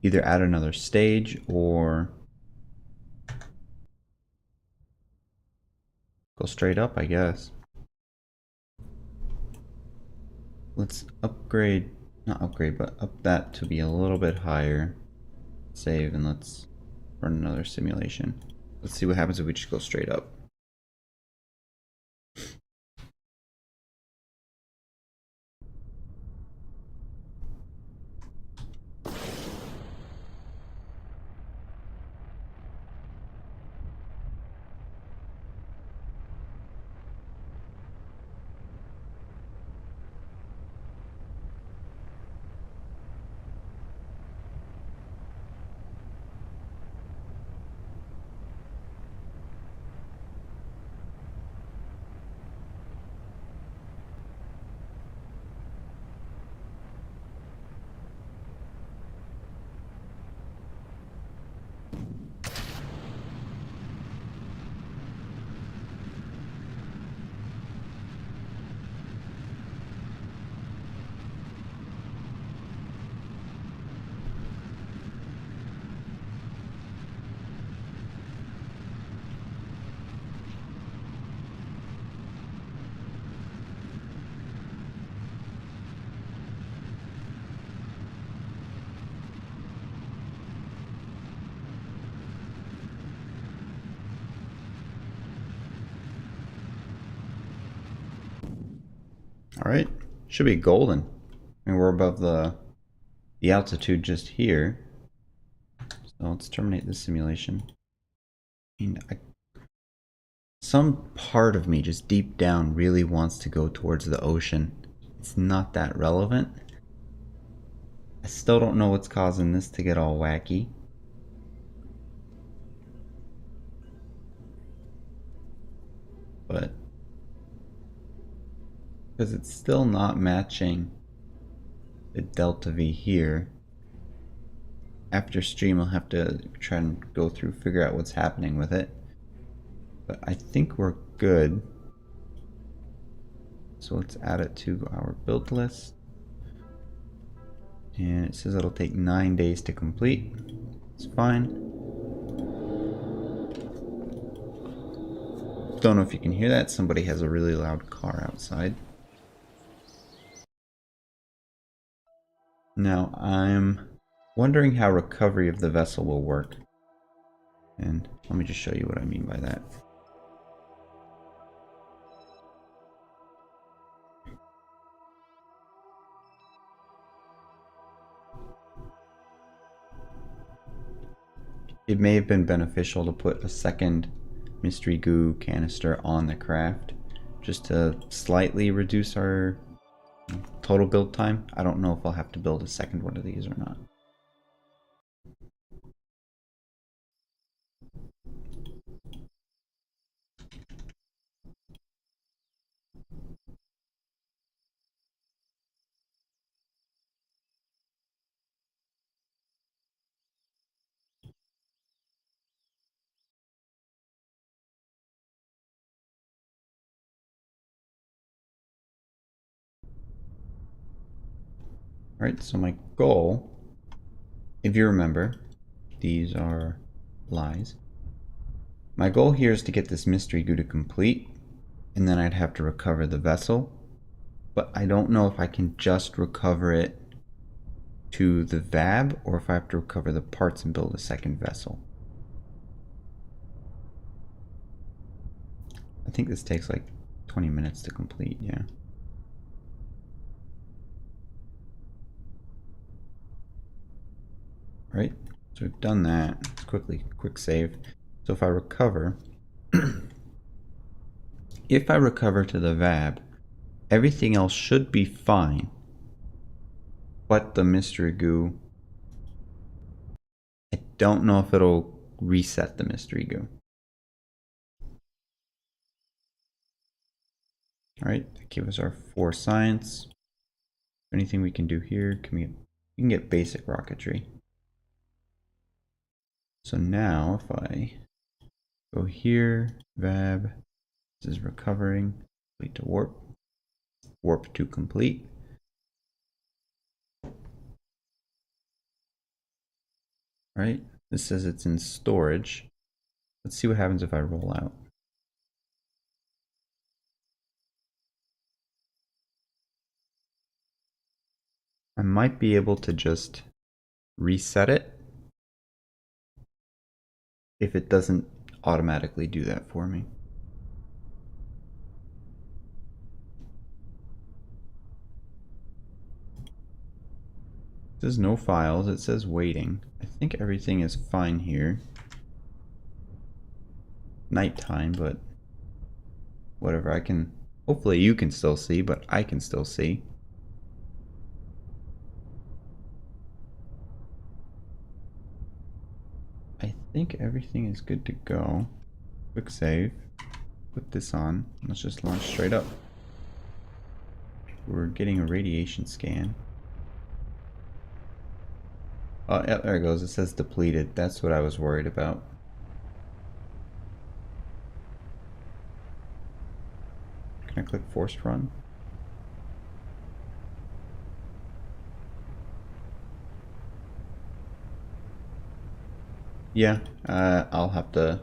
either add another stage or go straight up, I guess. Let's upgrade, not upgrade, but up that to be a little bit higher. Save, and let's run another simulation. Let's see what happens if we just go straight up. Alright, should be golden. I mean, we're above the altitude just here. So let's terminate this simulation. I mean, some part of me just deep down really wants to go towards the ocean. It's not that relevant. I still don't know what's causing this to get all wacky. But because it's still not matching the delta V here. After stream I'll have to try and go through, figure out what's happening with it. But I think we're good. So let's add it to our build list. And it says it'll take 9 days to complete. It's fine. Don't know if you can hear that. Somebody has a really loud car outside. Now I'm wondering how recovery of the vessel will work. And let me just show you what I mean by that. It may have been beneficial to put a second mystery goo canister on the craft just to slightly reduce our total build time. I don't know if I'll have to build a second one of these or not. Alright, so my goal, if you remember, these are lies. My goal here is to get this mystery goo to complete, and then I'd have to recover the vessel. But I don't know if I can just recover it to the VAB, or if I have to recover the parts and build a second vessel. I think this takes like 20 minutes to complete, yeah. Right, so we've done that. Let's quick save. So if I recover, if I recover to the VAB, everything else should be fine. But the mystery goo, I don't know if it'll reset the mystery goo. Alright, that gives us our 4 science. Anything we can do here? We can get basic rocketry. So now if I go here, VAB, this is recovering, complete to warp, warp to complete. Right, this says it's in storage. Let's see what happens if I roll out. I might be able to just reset it if it doesn't automatically do that for me. It says no files, it says waiting. I think everything is fine here. Nighttime, but whatever, I can, hopefully you can still see, but I can still see. I think everything is good to go. Quick save, put this on, let's just launch straight up. We're getting a radiation scan. Oh, yeah, there it goes, it says depleted, that's what I was worried about. Can I click forced run? Yeah, I'll have to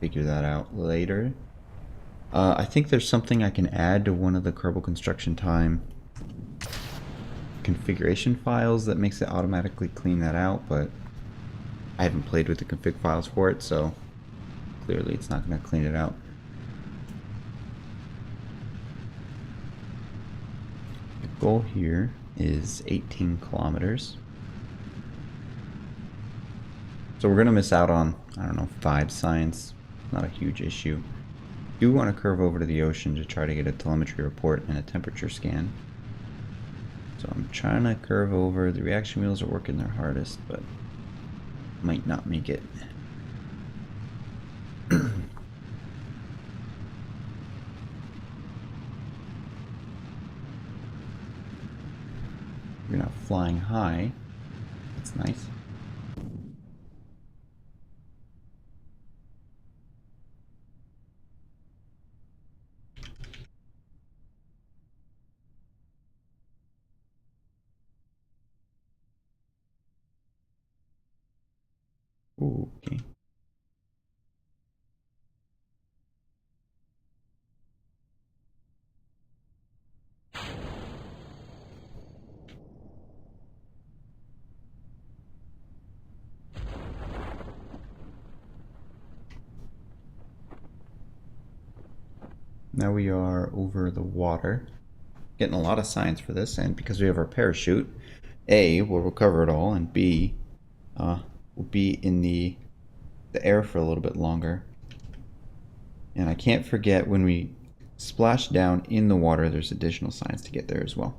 figure that out later. I think there's something I can add to one of the Kerbal construction time configuration files that makes it automatically clean that out, but I haven't played with the config files for it, so clearly it's not going to clean it out. The goal here is 18 kilometers. So we're going to miss out on, I don't know, 5 science. Not a huge issue. Do want to curve over to the ocean to try to get a telemetry report and a temperature scan. So I'm trying to curve over. The reaction wheels are working their hardest, but might not make it. You're not flying high. That's nice. Ooh, okay. Now we are over the water. Getting a lot of science for this, and because we have our parachute, A, we'll recover it all, and B, we'll be in the air for a little bit longer. And I can't forget, when we splash down in the water, there's additional science to get there as well.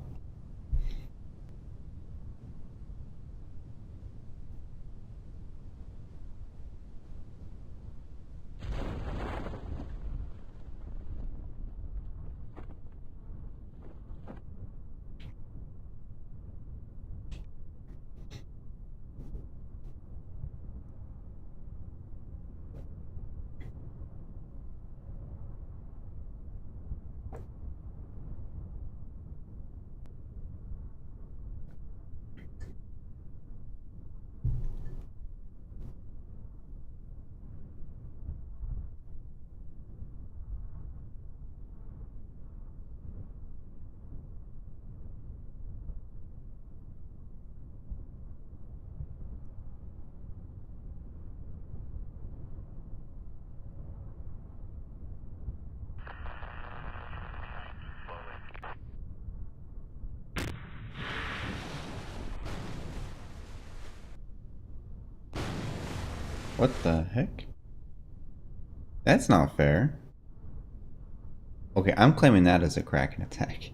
What the heck? That's not fair. Okay, I'm claiming that as a Kraken attack.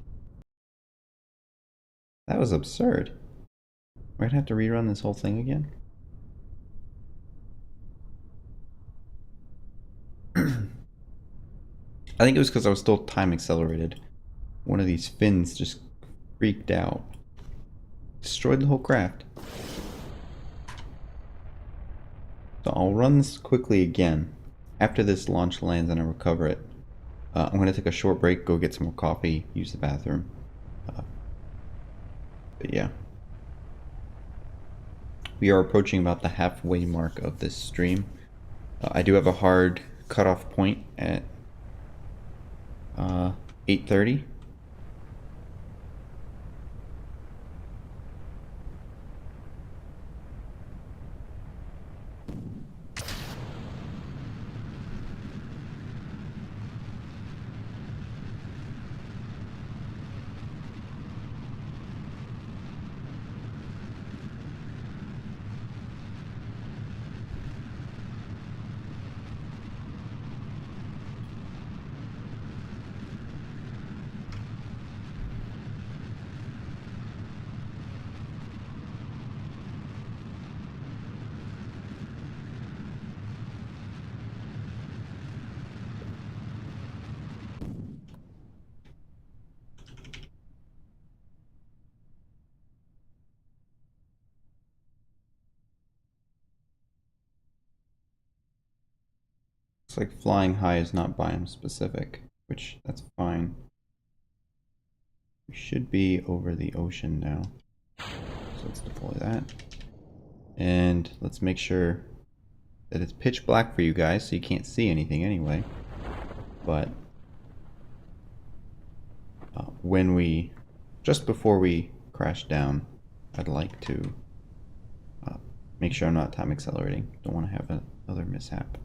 That was absurd. We're gonna have to rerun this whole thing again? I think it was because I was still time accelerated. One of these fins just freaked out. Destroyed the whole craft. So I'll run this quickly again. After this launch lands and I recover it, I'm going to take a short break, go get some more coffee, use the bathroom. But yeah. We are approaching about the halfway mark of this stream. I do have a hard cutoff point at 8:30. Looks like flying high is not biome specific, which that's fine. We should be over the ocean now. So let's deploy that. And let's make sure that it's pitch black for you guys so you can't see anything anyway. But just before we crash down, I'd like to make sure I'm not time accelerating. Don't want to have another mishap.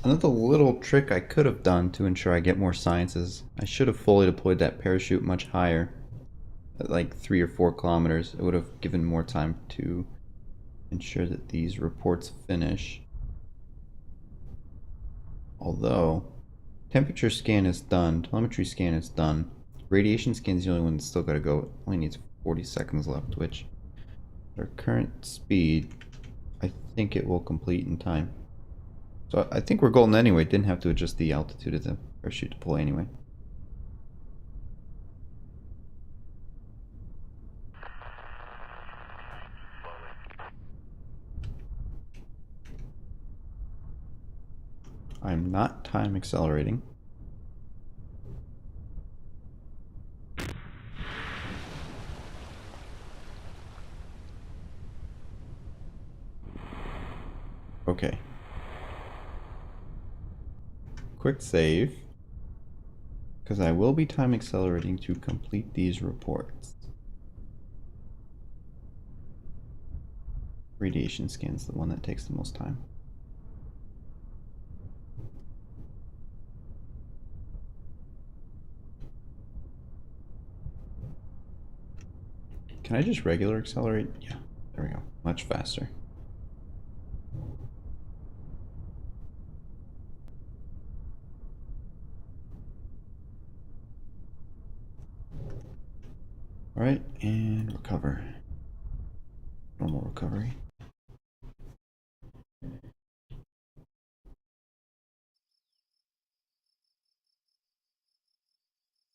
Another little trick I could have done to ensure I get more sciences, I should have fully deployed that parachute much higher, at like 3 or 4 kilometers. It would have given more time to ensure that these reports finish. Although, temperature scan is done, telemetry scan is done, radiation scan is the only one that's still got to go. It only needs 40 seconds left, which at our current speed, I think it will complete in time. So I think we're golden anyway. Didn't have to adjust the altitude of the parachute deploy anyway. I'm not time accelerating. Okay. Quick save, because I will be time accelerating to complete these reports. Radiation scan's the one that takes the most time. Can I just regular accelerate? Yeah, there we go. Much faster. Alright, and recover. Normal recovery.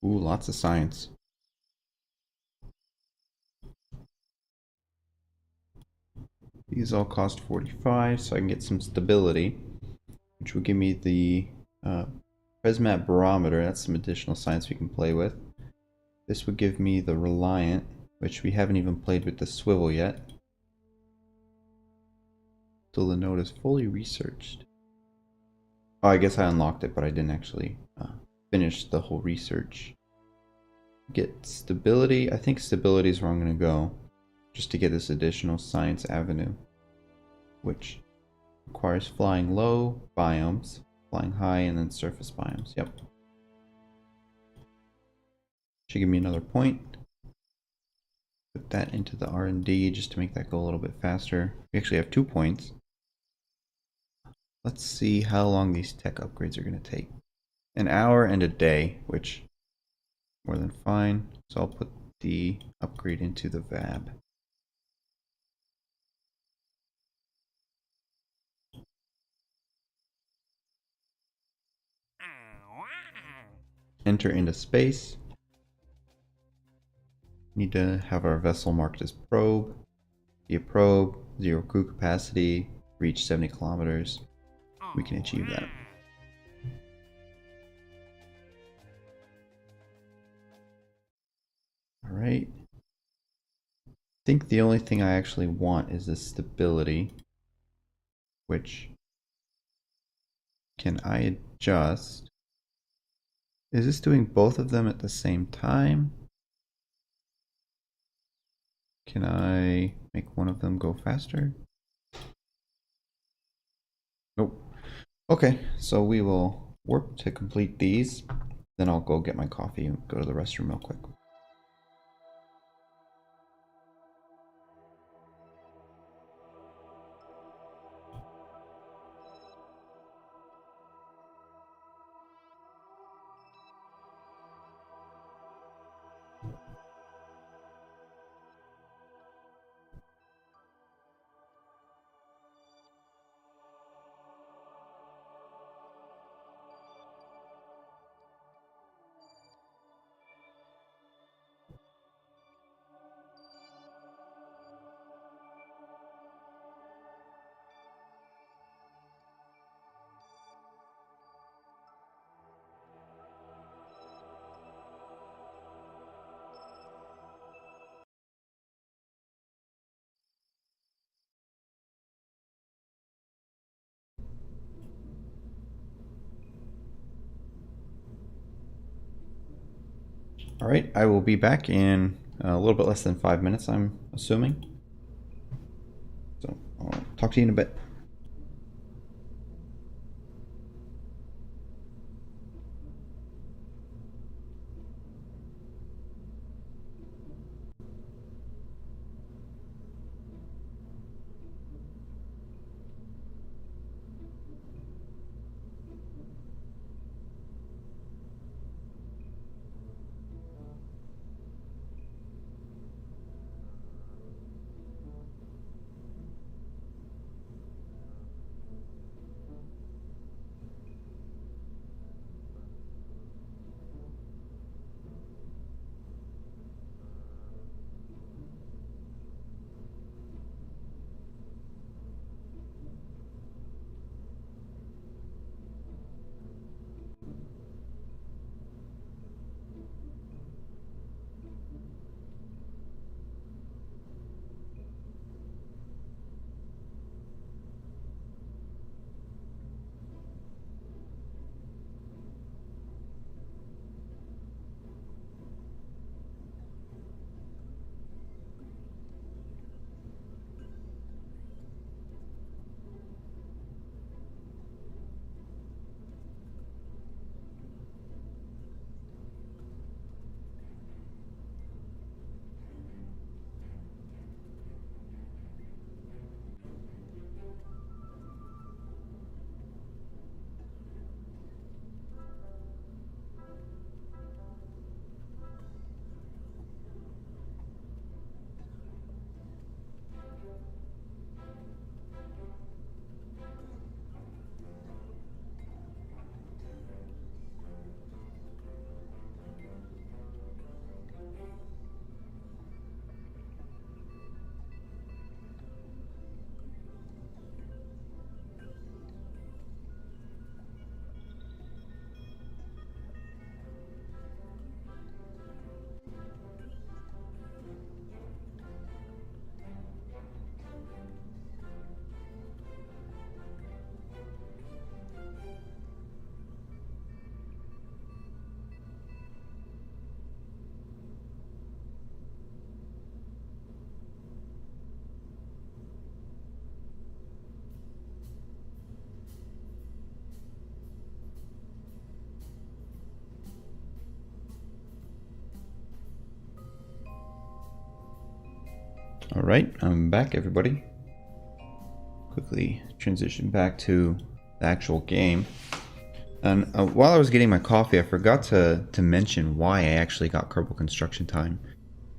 Ooh, lots of science. These all cost 45, so I can get some stability, which will give me the Prismat barometer. That's some additional science we can play with. This would give me the Reliant, which we haven't even played with the swivel yet. Till the node is fully researched. Oh, I guess I unlocked it, but I didn't actually finish the whole research. Get stability. I think stability is where I'm going to go, just to get this additional science avenue, which requires flying low biomes. flying high, and then surface biomes. Yep. Should give me another point. Put that into the R&D just to make that go a little bit faster. We actually have 2 points. Let's see how long these tech upgrades are going to take. An hour and a day, which more than fine. So I'll put the upgrade into the VAB. Enter into space. Need to have our vessel marked as probe. Be a probe, 0 crew capacity, reach 70 kilometers. We can achieve that. Alright. I think the only thing I actually want is the stability, which can I adjust? Is this doing both of them at the same time? Can I make one of them go faster? Nope. Okay, so we will warp to complete these. Then I'll go get my coffee and go to the restroom real quick. All right, I will be back in a little bit less than 5 minutes, I'm assuming. So I'll talk to you in a bit. All right, I'm back, everybody. Quickly transition back to the actual game. And while I was getting my coffee, I forgot to mention why I actually got Kerbal Construction Time.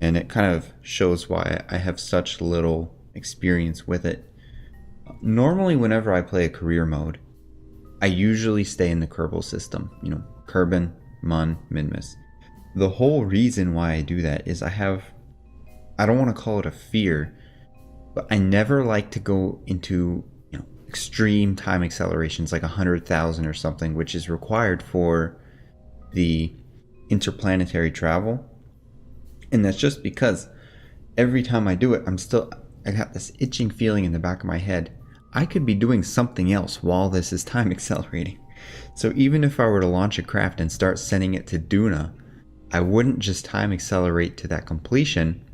And it kind of shows why I have such little experience with it. Normally, whenever I play a career mode, I usually stay in the Kerbal system. You know, Kerbin, Mun, Minmus. The whole reason why I do that is I don't want to call it a fear, but I never like to go into, you know, extreme time accelerations like 100,000 or something, which is required for the interplanetary travel. And that's just because every time I do it, I got this itching feeling in the back of my head. I could be doing something else while this is time accelerating. So even if I were to launch a craft and start sending it to Duna, I wouldn't just time accelerate to that completion.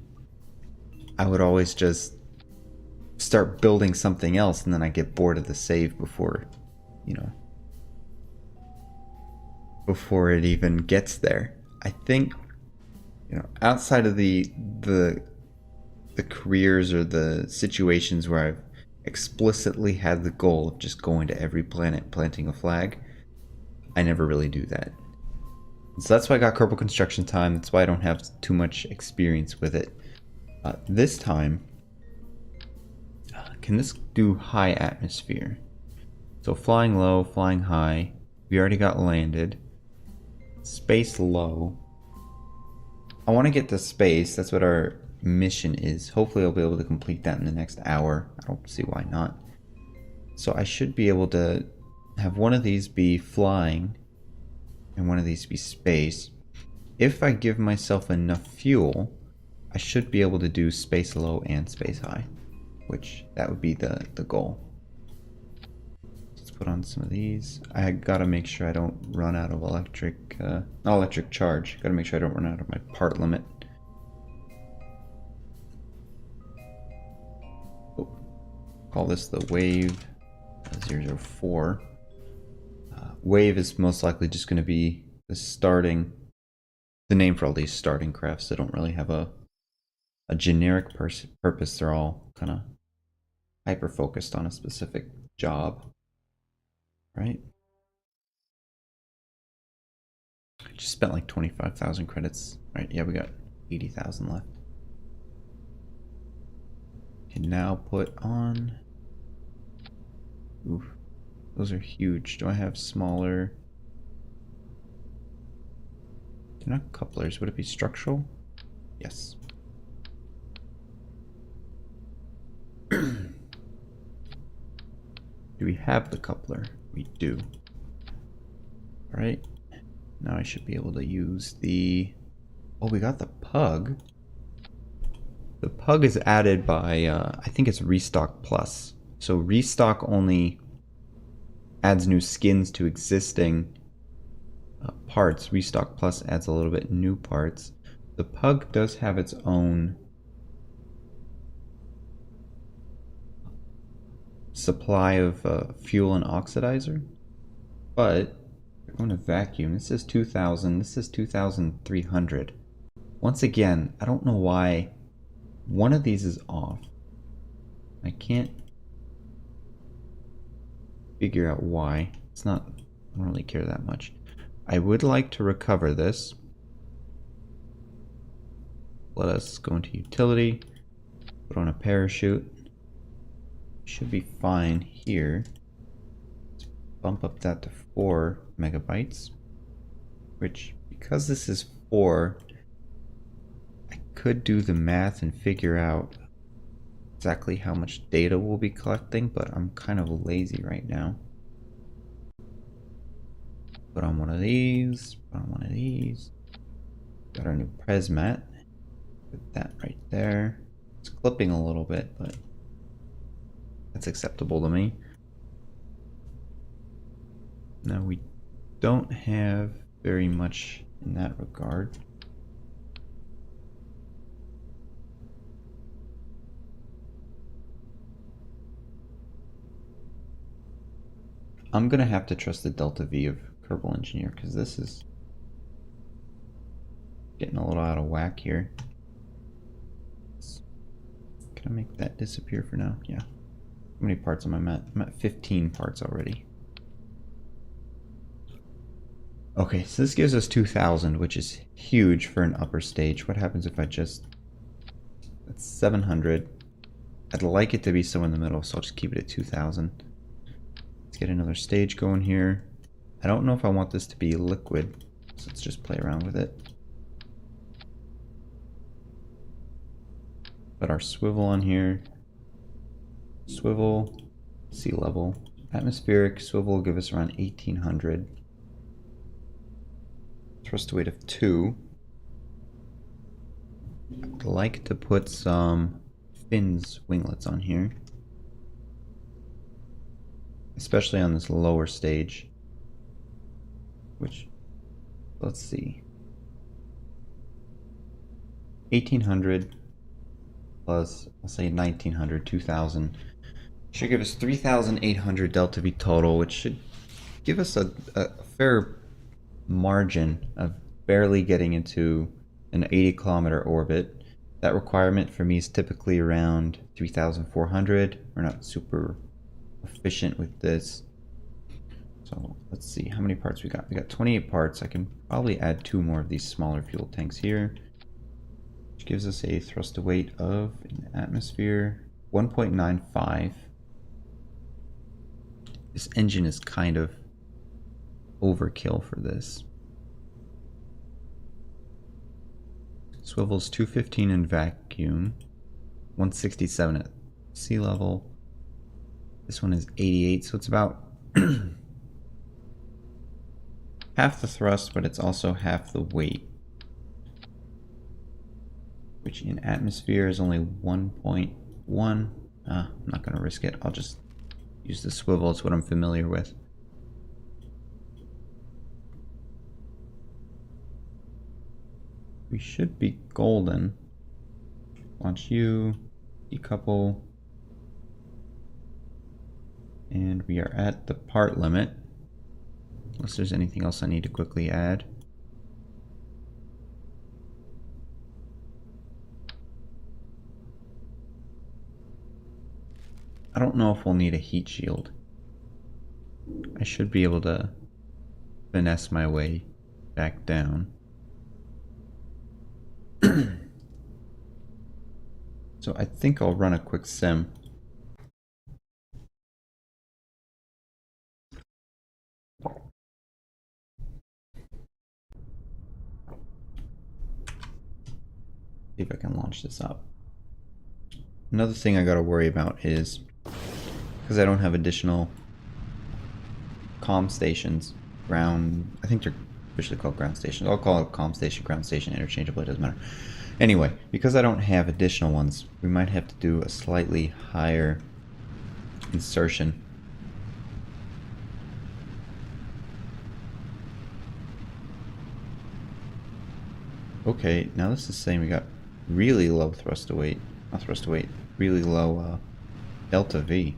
I would always just start building something else, and then I get bored of the save before, you know, before it even gets there. I think, you know, outside of the careers or the situations where I've explicitly had the goal of just going to every planet, planting a flag, I never really do that. So that's why I got Kerbal Construction Time. That's why I don't have too much experience with it. This time, can this do high atmosphere? So flying low, flying high. We already got landed. Space low. I want to get to space. That's what our mission is. Hopefully I'll be able to complete that in the next hour. I don't see why not. So I should be able to have one of these be flying and one of these be space. If I give myself enough fuel, I should be able to do space low and space high, which that would be the goal. Let's put on some of these. I gotta make sure I don't run out of not electric charge. Gotta make sure I don't run out of my part limit. Oh, call this the WAVE 004. WAVE is most likely just gonna be the name for all these starting crafts. They don't really have a generic purpose. They're all kind of hyper focused on a specific job, right? I just spent like 25,000 credits. Right, yeah, we got 80,000 left. Can now put on. Oof, those are huge. Do I have smaller? They're not couplers. Would it be structural? Yes. Do we have the coupler? We do. Alright. Now I should be able to use the... Oh, we got the pug. The pug is added by, I think it's Restock Plus. So Restock only adds new skins to existing parts. Restock Plus adds a little bit new parts. The pug does have its own supply of fuel and oxidizer, but we're going to vacuum. This is 2,000. This is 2,300. Once again, I don't know why one of these is off. I can't figure out why. It's not, I don't really care that much. I would like to recover this. Let us go into utility, put on a parachute. Should be fine here. Let's bump up that to 4 megabytes, which, because this is 4, I could do the math and figure out exactly how much data we'll be collecting, but I'm kind of lazy right now. Put on one of these, put on one of these. Got our new Presmat. Put that right there. It's clipping a little bit, but that's acceptable to me. Now we don't have very much in that regard. I'm gonna have to trust the Delta V of Kerbal Engineer because this is getting a little out of whack here. Let's Can I make that disappear for now? Yeah. How many parts am I at? I'm at 15 parts already. Okay, so this gives us 2,000, which is huge for an upper stage. What happens if I just... That's 700. I'd like it to be somewhere in the middle, so I'll just keep it at 2,000. Let's get another stage going here. I don't know if I want this to be liquid, so let's just play around with it. Put our swivel on here. Swivel, sea level. Atmospheric swivel will give us around 1,800. Thrust weight of 2. I'd like to put some fins winglets on here, especially on this lower stage, which, let's see, 1,800 plus, I'll say 1,900, 2,000, should give us 3,800 delta V total, which should give us a fair margin of barely getting into an 80-kilometer orbit. That requirement for me is typically around 3,400. We're not super efficient with this. So let's see how many parts we got. We got 28 parts. I can probably add 2 more of these smaller fuel tanks here, which gives us a thrust to weight of, in the atmosphere, 1.95. This engine is kind of overkill for this. Swivel's 215 in vacuum, 167 at sea level. This one is 88, so it's about half the thrust, but it's also half the weight, which in atmosphere is only 1.1. I'm not going to risk it. I'll just use the swivel. It's what I'm familiar with. We should be golden. Launch you, decouple, and we are at the part limit. Unless there's anything else I need to quickly add. I don't know if we'll need a heat shield. I should be able to finesse my way back down. So I think I'll run a quick sim. See if I can launch this up. Another thing I gotta worry about is, because I don't have additional comm stations, ground, I think they're officially called ground stations. I'll call it comm station, ground station, interchangeable, it doesn't matter. Anyway, because I don't have additional ones, we might have to do a slightly higher insertion. Okay, now this is saying we got really low thrust to weight, not thrust to weight, really low delta V.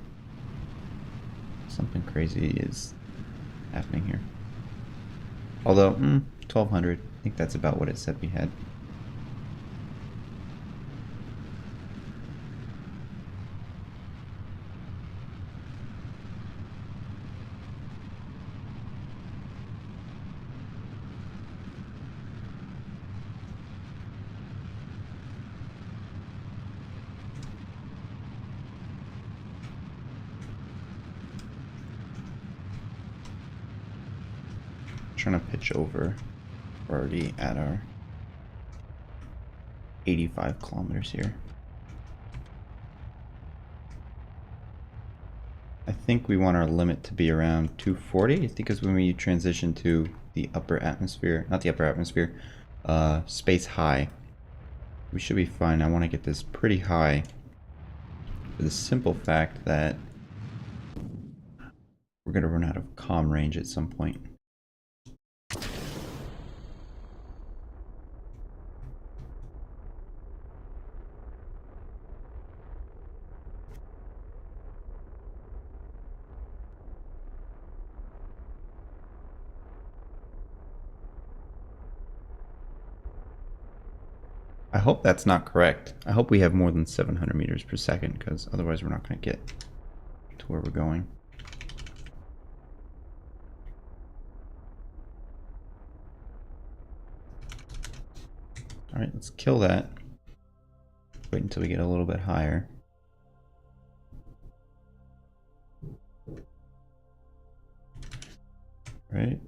Something crazy is happening here. Although, 1,200, I think that's about what it said we had. Trying to pitch over. We're already at our 85 kilometers here. I think we want our limit to be around 240. I think is when we transition to the upper atmosphere, not the upper atmosphere, space high. We should be fine. I want to get this pretty high for the simple fact that we're going to run out of comm range at some point. I hope that's not correct. I hope we have more than 700 meters per second, because otherwise we're not going to get to where we're going. Alright, let's kill that. Wait until we get a little bit higher. Right.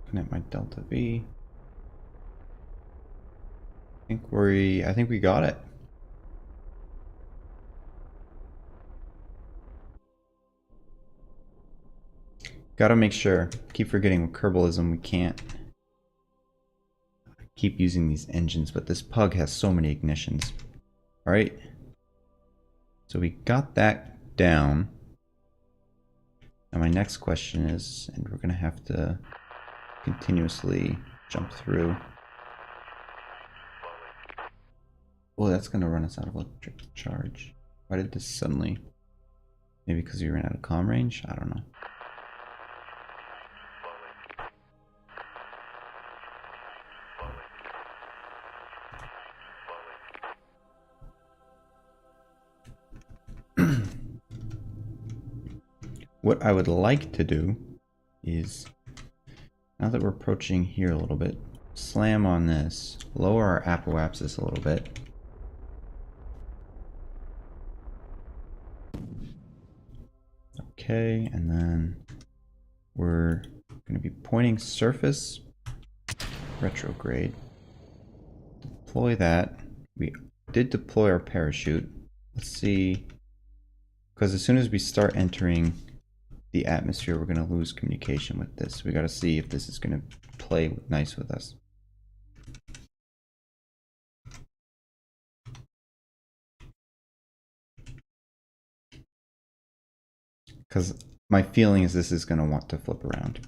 Looking at my delta V. I think we got it. Gotta make sure. Keep forgetting with Kerbalism we can't keep using these engines, but this pug has so many ignitions. Alright. So we got that down. Now my next question is, and we're gonna have to continuously jump through. Oh, that's gonna run us out of electric charge. Why did this suddenly? Maybe because we ran out of comm range? I don't know. What I would like to do is, now that we're approaching here a little bit, slam on this, lower our apoapsis a little bit. Okay, and then we're going to be pointing surface retrograde. Deploy that. We did deploy our parachute. Let's see, because as soon as we start entering the atmosphere, we're going to lose communication with this. We got to see if this is going to play nice with us. Because my feeling is this is going to want to flip around.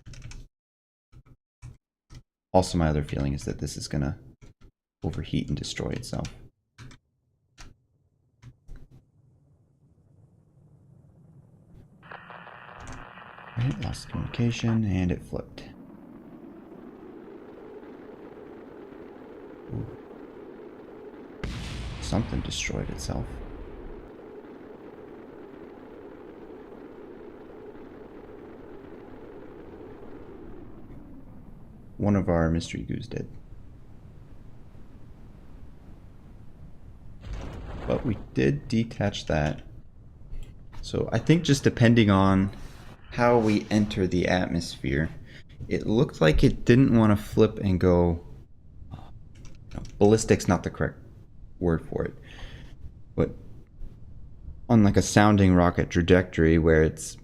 Also, my other feeling is that this is going to overheat and destroy itself. Right, lost communication, and it flipped. Ooh. Something destroyed itself. One of our mystery goos did. But we did detach that. So I think just depending on how we enter the atmosphere, it looked like it didn't want to flip and go, ballistic's not the correct word for it, but on like a sounding rocket trajectory where it's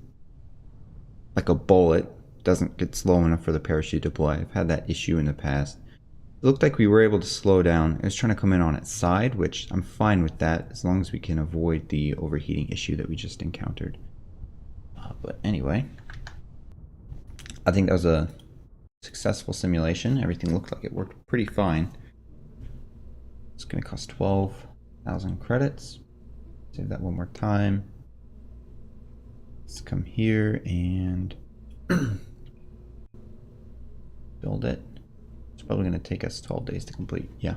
like a bullet, doesn't get slow enough for the parachute to deploy. I've had that issue in the past. It looked like we were able to slow down. It was trying to come in on its side, which I'm fine with that as long as we can avoid the overheating issue that we just encountered. But anyway, I think that was a successful simulation. Everything looked like it worked pretty fine. It's going to cost 12,000 credits. Save that one more time. Let's come here and build it. It's probably going to take us 12 days to complete. Yeah.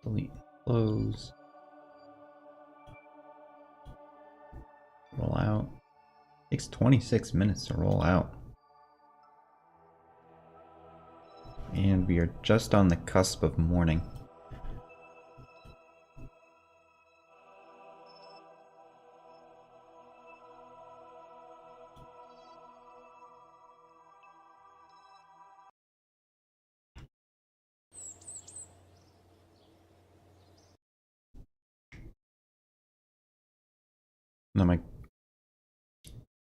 Delete, close, roll out. Takes 26 minutes to roll out. And we are just on the cusp of morning. No,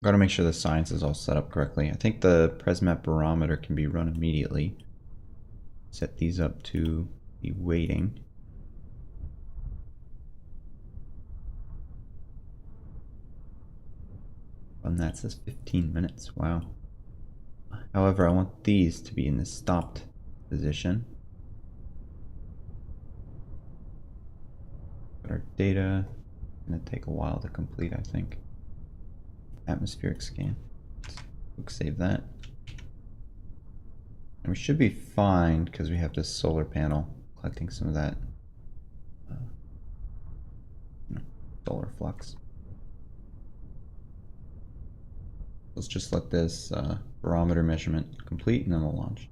gotta make sure the science is all set up correctly. I think the PresMap barometer can be run immediately. Set these up to be waiting. And that says 15 minutes. Wow. However, I want these to be in the stopped position. But our data is going to take a while to complete, I think. Atmospheric scan. Let's quick save that. And we should be fine because we have this solar panel collecting some of that solar flux. Let's just let this barometer measurement complete and then we'll launch.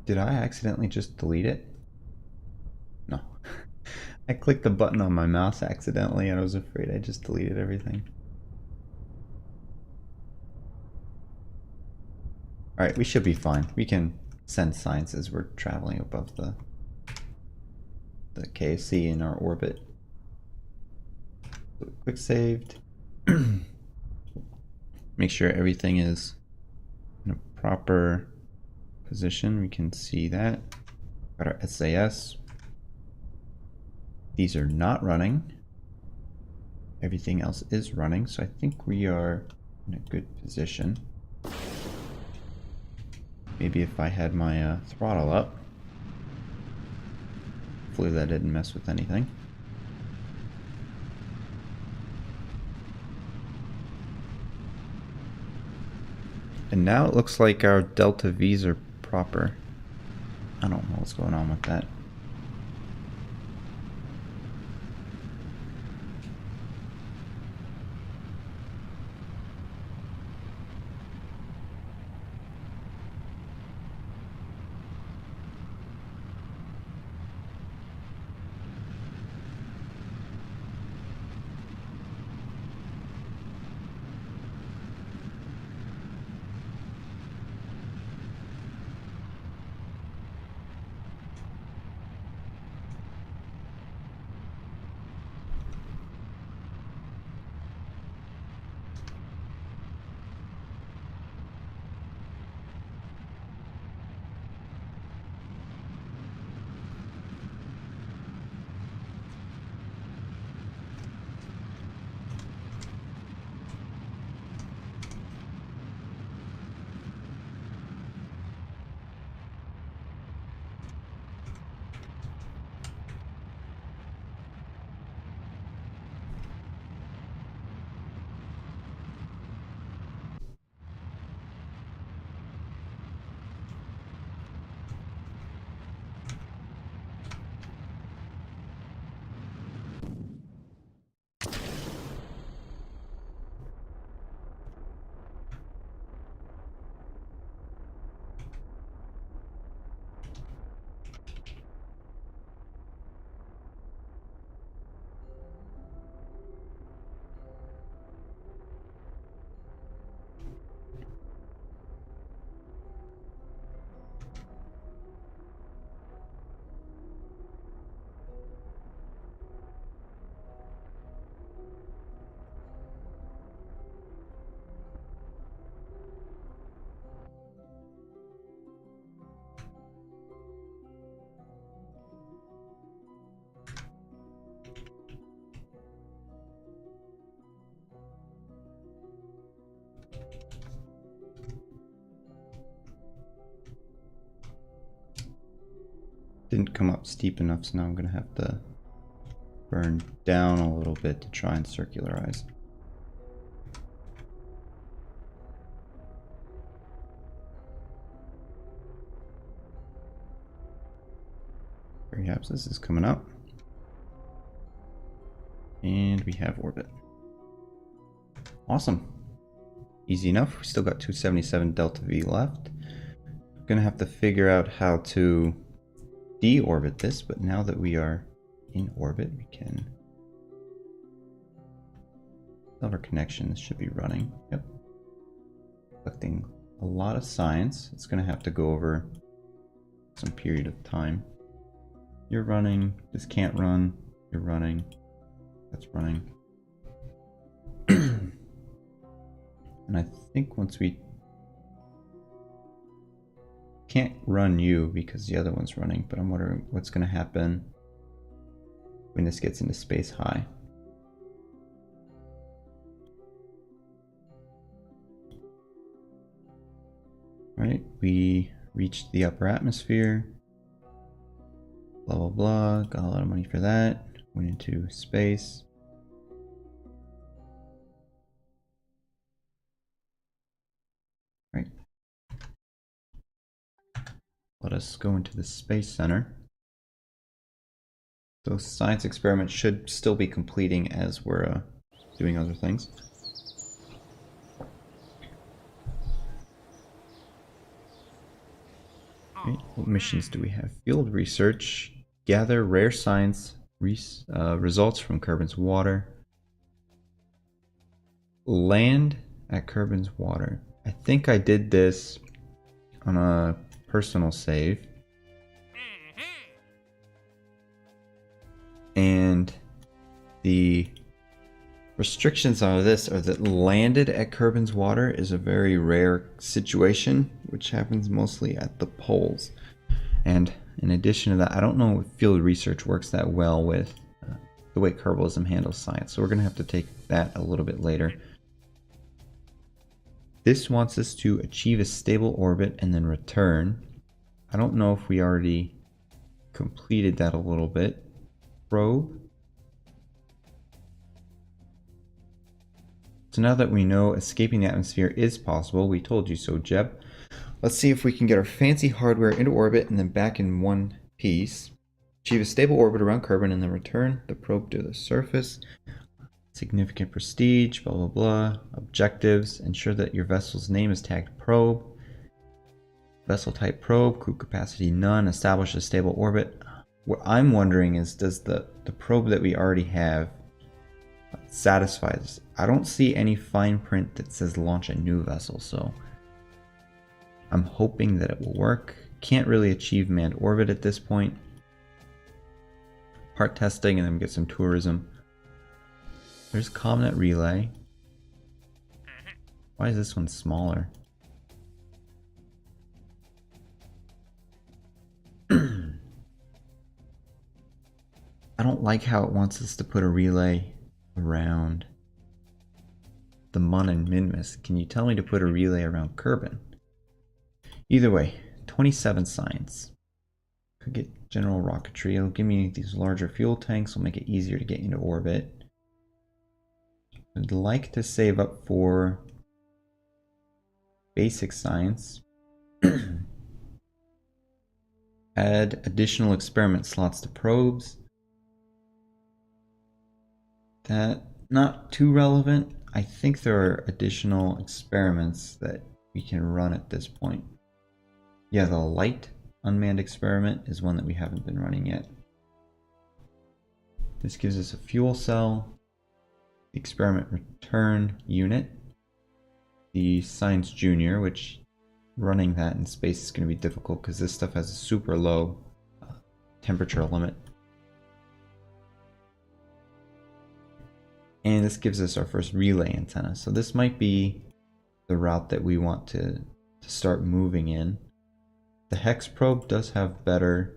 Did I accidentally just delete it? No. I clicked the button on my mouse accidentally and I was afraid I just deleted everything. Alright, we should be fine. We can send science as we're traveling above the KSP in our orbit. So quick saved. Make sure everything is in a proper position. We can see that. Got our SAS. These are not running. Everything else is running, so I think we are in a good position. Maybe if I had my throttle up. Hopefully that didn't mess with anything. And now it looks like our delta V's are proper. I don't know what's going on with that. Didn't come up steep enough, so now I'm going to have to burn down a little bit to try and circularize. Perhaps this is coming up. And we have orbit. Awesome. Easy enough. We still got 277 delta V left. Gonna have to figure out how to deorbit this, but now that we are in orbit, we can have our connection. This should be running. Yep. Collecting a lot of science. It's going to have to go over some period of time. You're running. This can't run. You're running. That's running. And I think once we can't run you because the other one's running, but I'm wondering what's going to happen when this gets into space high. Right, we reached the upper atmosphere. Blah blah blah. Got a lot of money for that. Went into space. Right. Let us go into the Space Center. Those science experiments should still be completing as we're doing other things. Okay, what missions do we have? Field research. Gather rare science results from Kerbin's water. Land at Kerbin's water. I think I did this on a personal save. And the restrictions on this are that landed at Kerbin's water is a very rare situation, which happens mostly at the poles. And in addition to that, I don't know if field research works that well with the way Kerbalism handles science, so we're going to have to take that a little bit later. This wants us to achieve a stable orbit and then return. I don't know if we already completed that a little bit. Probe. So now that we know escaping the atmosphere is possible, we told you so, Jeb. Let's see if we can get our fancy hardware into orbit and then back in one piece. Achieve a stable orbit around Kerbin and then return the probe to the surface. Significant prestige, blah blah blah. Objectives. Ensure that your vessel's name is tagged probe. Vessel type probe. Crew capacity none. Establish a stable orbit. What I'm wondering is, does the probe that we already have satisfy this? I don't see any fine print that says launch a new vessel, so I'm hoping that it will work. Can't really achieve manned orbit at this point. Part testing and then we get some tourism. There's CommNet relay. Why is this one smaller? I don't like how it wants us to put a relay around the Mun and Minmus. Can you tell me to put a relay around Kerbin? Either way, 27 science. Could get general rocketry. It'll give me these larger fuel tanks. Will make it easier to get into orbit. I'd like to save up for basic science. Add additional experiment slots to probes. That, not too relevant. I think there are additional experiments that we can run at this point. Yeah, the light unmanned experiment is one that we haven't been running yet. This gives us a fuel cell, the experiment return unit, the Science Junior, which running that in space is going to be difficult because this stuff has a super low temperature limit. And this gives us our first relay antenna. So this might be the route that we want to start moving in. The Hex probe does have better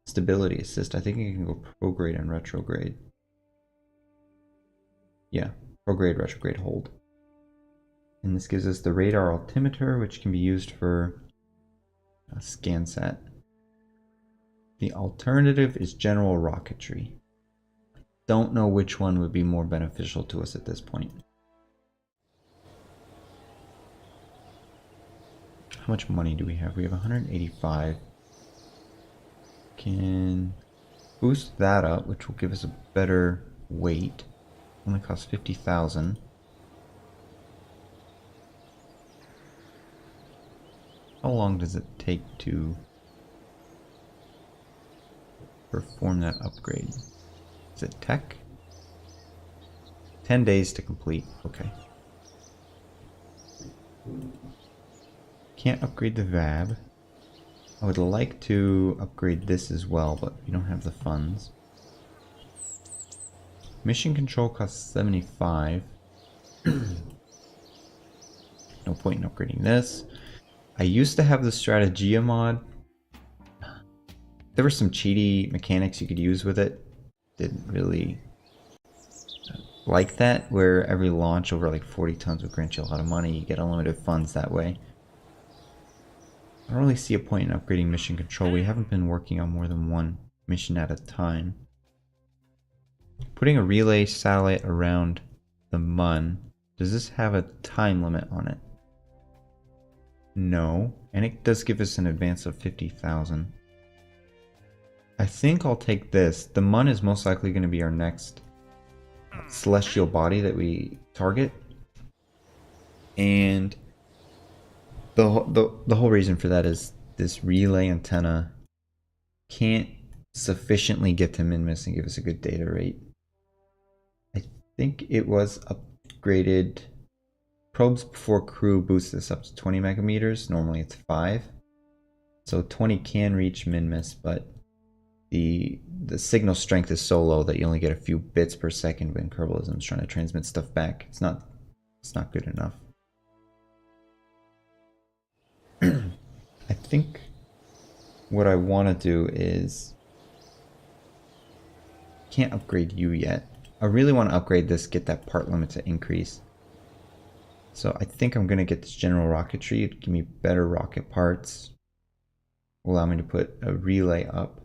stability assist. I think it can go prograde and retrograde. Yeah, prograde, retrograde, hold. And this gives us the radar altimeter, which can be used for SCANsat. The alternative is general rocketry. Don't know which one would be more beneficial to us at this point. How much money do we have? We have 185. Can boost that up, which will give us a better weight. Only costs 50,000. How long does it take to perform that upgrade? Is it tech? 10 days to complete. Okay. Can't upgrade the VAB. I would like to upgrade this as well, but we don't have the funds. Mission control costs 75. No point in upgrading this. I used to have the Strategia mod. There were some cheaty mechanics you could use with it. Didn't really like that, where every launch over like 40 tons would grant you a lot of money. You get unlimited funds that way. I don't really see a point in upgrading mission control. We haven't been working on more than one mission at a time. Putting a relay satellite around the Mun. Does this have a time limit on it? No. And it does give us an advance of 50,000. I think I'll take this. The Mun is most likely going to be our next celestial body that we target. And the whole reason for that is this relay antenna can't sufficiently get to Minmus and give us a good data rate. I think it was upgraded. Probes before crew boost this up to 20 megameters. Normally it's 5. So 20 can reach Minmus, but the signal strength is so low that you only get a few bits per second when Kerbalism is trying to transmit stuff back. It's not good enough. I think what I want to do is, can't upgrade you yet. I really want to upgrade this, get that part limit to increase. So I think I'm going to get this general rocketry. It'd give me better rocket parts. Will allow me to put a relay up.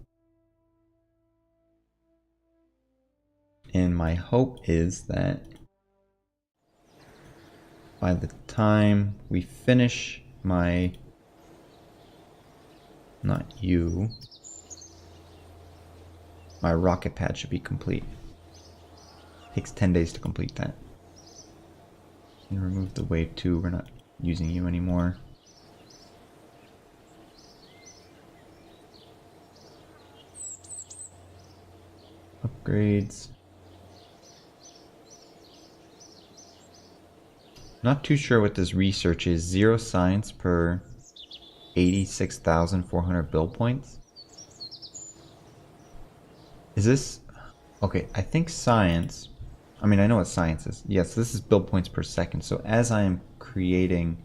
And my hope is that by the time we finish my, not you, my rocket pad should be complete. Takes 10 days to complete that. And remove the wave 2, we're not using you anymore. Upgrades. Not too sure what this research is. 0 science per 86,400 build points. Is this... Okay, I think science... I mean, I know what science is. Yes, this is build points per second. So as I am creating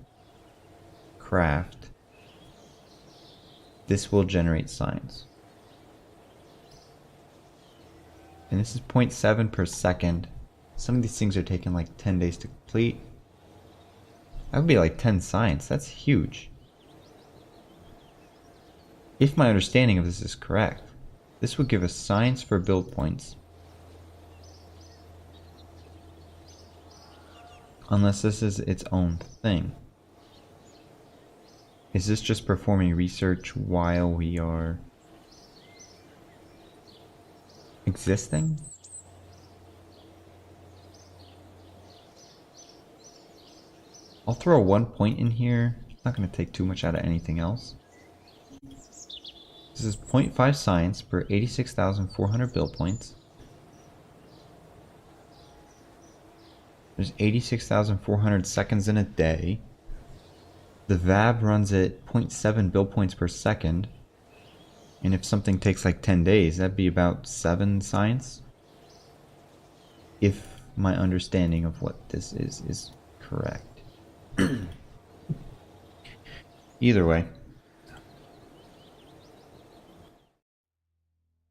craft, this will generate science. And this is 0.7 per second. Some of these things are taking like 10 days to complete. That would be like 10 science. That's huge. If my understanding of this is correct, this would give us science for build points. Unless this is its own thing. Is this just performing research while we are existing? I'll throw 1 point in here. It's not going to take too much out of anything else. This is 0.5 science per 86,400 build points. There's 86,400 seconds in a day. The VAB runs at 0.7 build points per second. And if something takes like 10 days, that'd be about 7 science. If my understanding of what this is correct. Either way.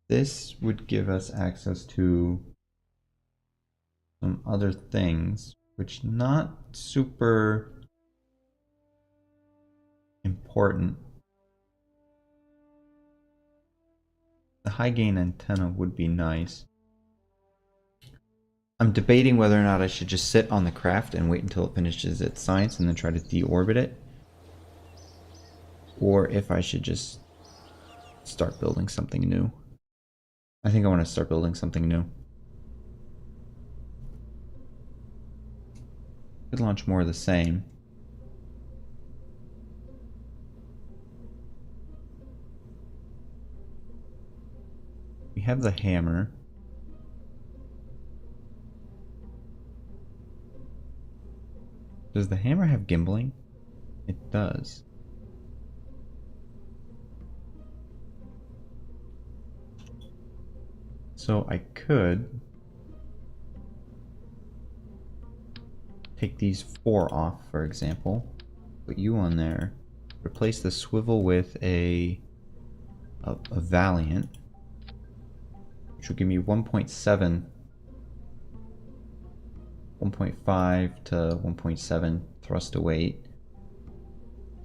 This would give us access to some other things, which not super important. The high gain antenna would be nice. I'm debating whether or not I should just sit on the craft and wait until it finishes its science and then try to deorbit it. Or if I should just start building something new. I think I want to start building something new. Could launch more of the same. have the hammer. Does the hammer have gimbaling? It does. So I could take these 4 off, for example. Put you on there. Replace the swivel with a Valiant, which will give me 1.7, 1.5 to 1.7 thrust to weight.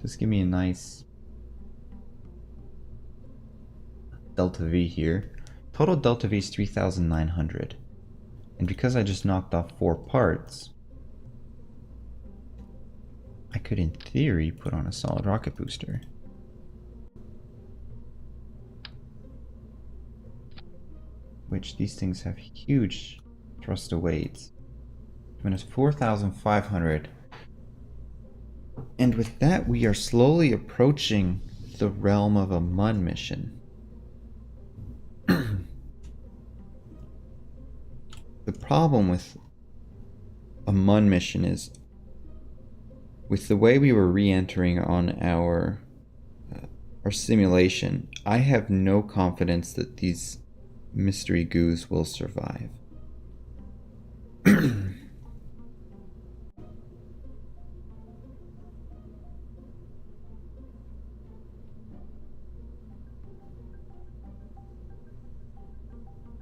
Just give me a nice delta V here. Total delta V is 3,900. And because I just knocked off 4 parts, I could in theory put on a solid rocket booster. Which these things have huge thrust to weights. Minus 4,500. And with that, we are slowly approaching the realm of a Mun mission. The problem with a Mun mission is, with the way we were re-entering on our simulation, I have no confidence that these mystery goos will survive.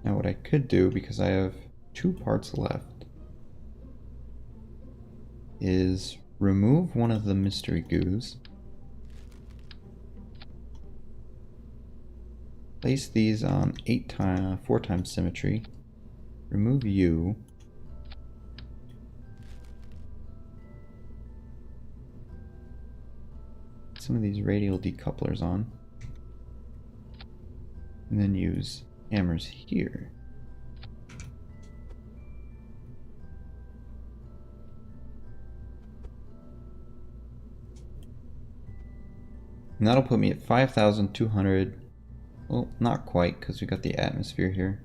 Now what I could do, because I have 2 parts left, is remove one of the mystery goos, place these on 4 times symmetry, remove you, put some of these radial decouplers on, and then use hammers here. And that'll put me at 5,200. Well, not quite, because we got the atmosphere here.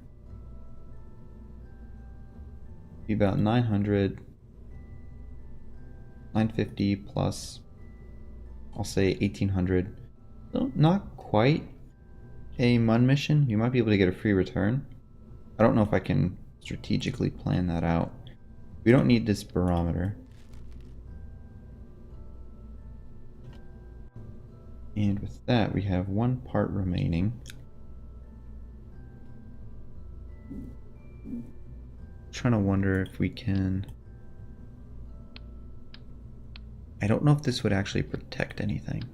Be about 900, 950 plus, I'll say 1,800. So not quite a Mun mission. You might be able to get a free return. I don't know if I can strategically plan that out. We don't need this barometer. And with that, we have 1 part remaining. Trying to wonder if we can... I don't know if this would actually protect anything.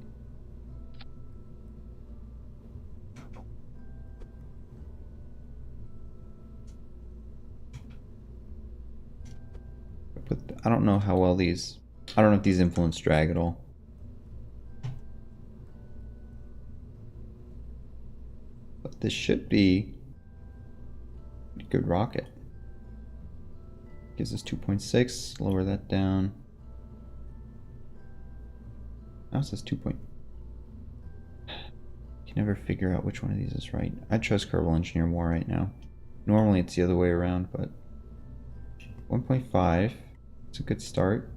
I don't know how well these... I don't know if these influence drag at all. But this should be a good rocket. Gives us 2.6, lower that down. Now it says 2. You can never figure out which one of these is right. I trust Kerbal Engineer more right now. Normally it's the other way around, but 1.5, it's a good start.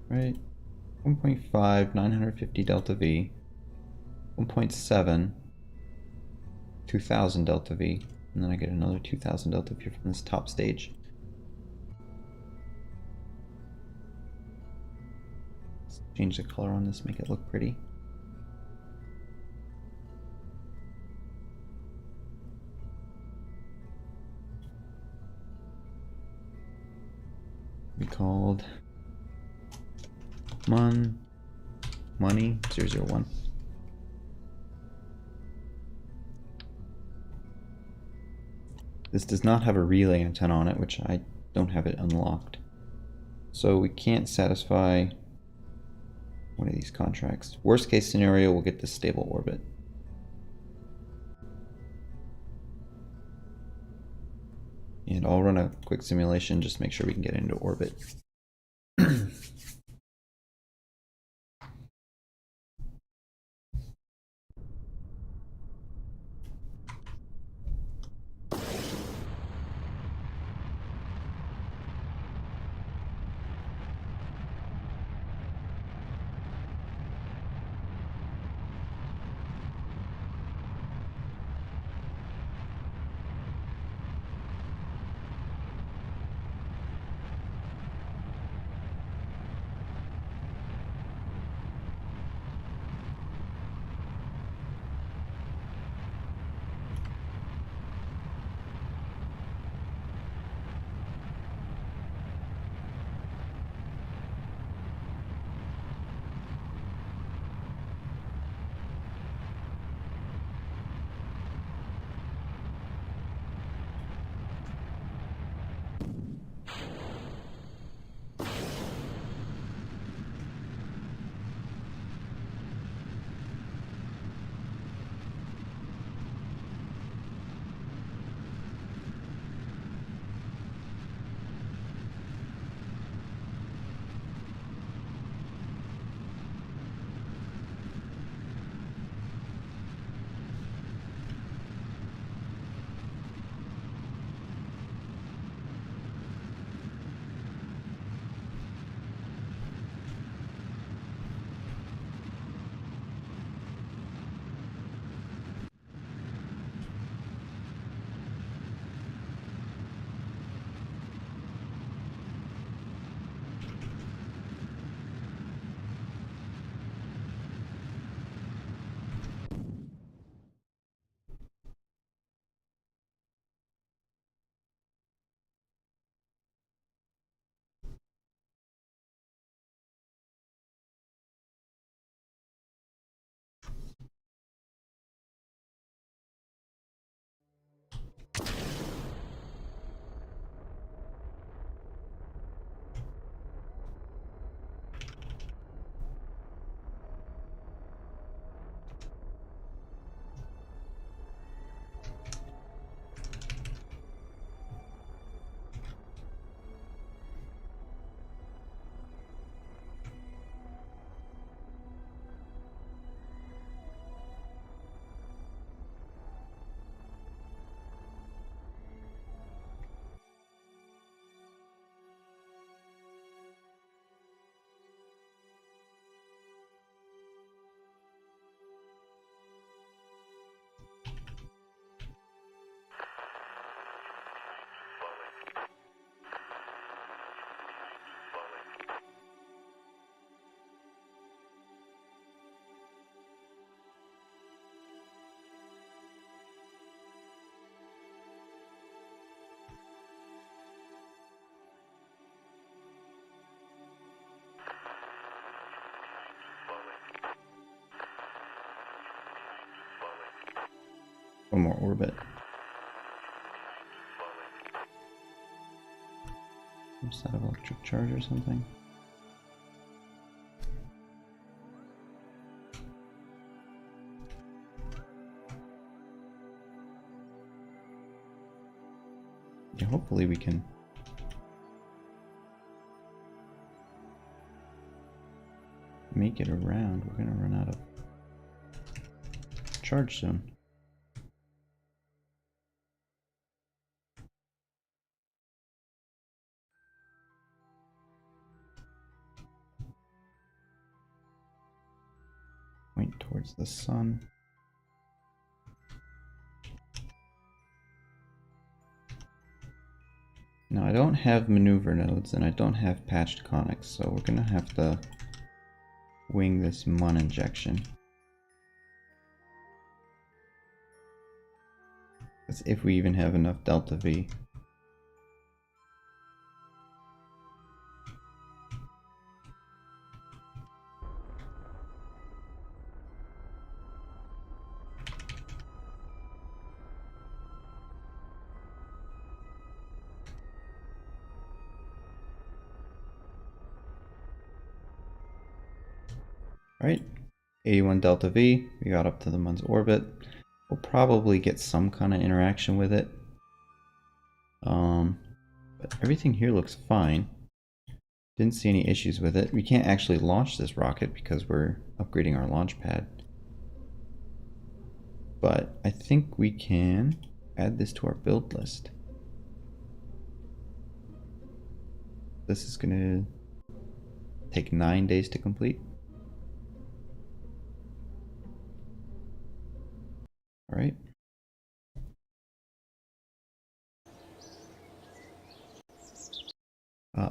Right, 1.5, 950 delta V, 1.7, 2,000 delta V, and then I get another 2,000 delta V from this top stage. Let's change the color on this, make it look pretty. Be called Money 001. This does not have a relay antenna on it, which I don't have it unlocked. So we can't satisfy one of these contracts. Worst case scenario, we'll get this stable orbit. And I'll run a quick simulation, just make sure we can get into orbit. One more orbit. Is that an electric charge or something? Yeah, hopefully we can make it around. We're gonna run out of charge soon. Point towards the sun. Now I don't have maneuver nodes and I don't have patched conics, so we're gonna have to wing this Mun injection. That's if we even have enough delta V. Alright, 81 delta V, we got up to the Mun's orbit. We'll probably get some kind of interaction with it. But everything here looks fine. Didn't see any issues with it. We can't actually launch this rocket because we're upgrading our launch pad. But I think we can add this to our build list. This is gonna take 9 days to complete. All right.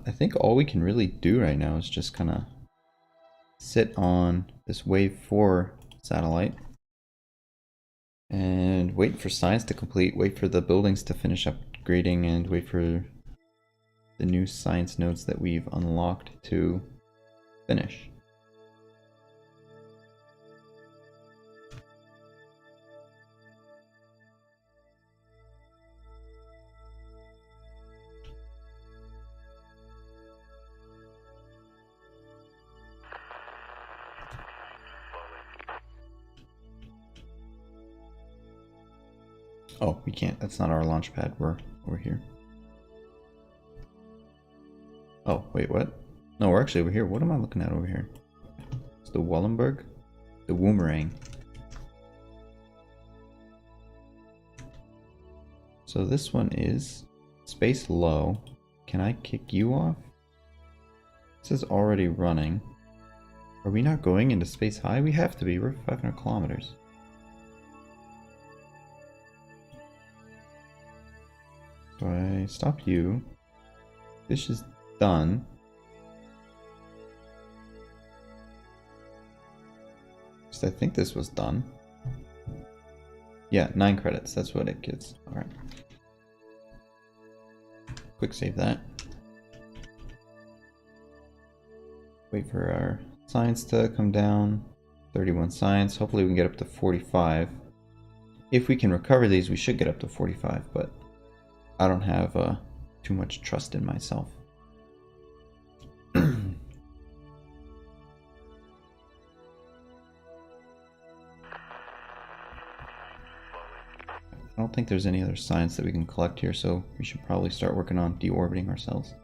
I think all we can really do right now is just kind of sit on this Wave 4 satellite and wait for science to complete, wait for the buildings to finish upgrading, and wait for the new science nodes that we've unlocked to finish. Oh, we can't. That's not our launch pad. We're over here. Oh, wait, what? No, we're actually over here. What am I looking at over here? It's the Wallenberg? The Woomerang. So this one is space low. Can I kick you off? This is already running. Are we not going into space high? We have to be. We're 500 kilometers. So I stop you. This is done. So I think this was done. Yeah, 9 credits. That's what it gets. Alright. Quick save that. Wait for our science to come down. 31 science. Hopefully we can get up to 45. If we can recover these, we should get up to 45, but I don't have too much trust in myself. I don't think there's any other science that we can collect here, so we should probably start working on deorbiting ourselves.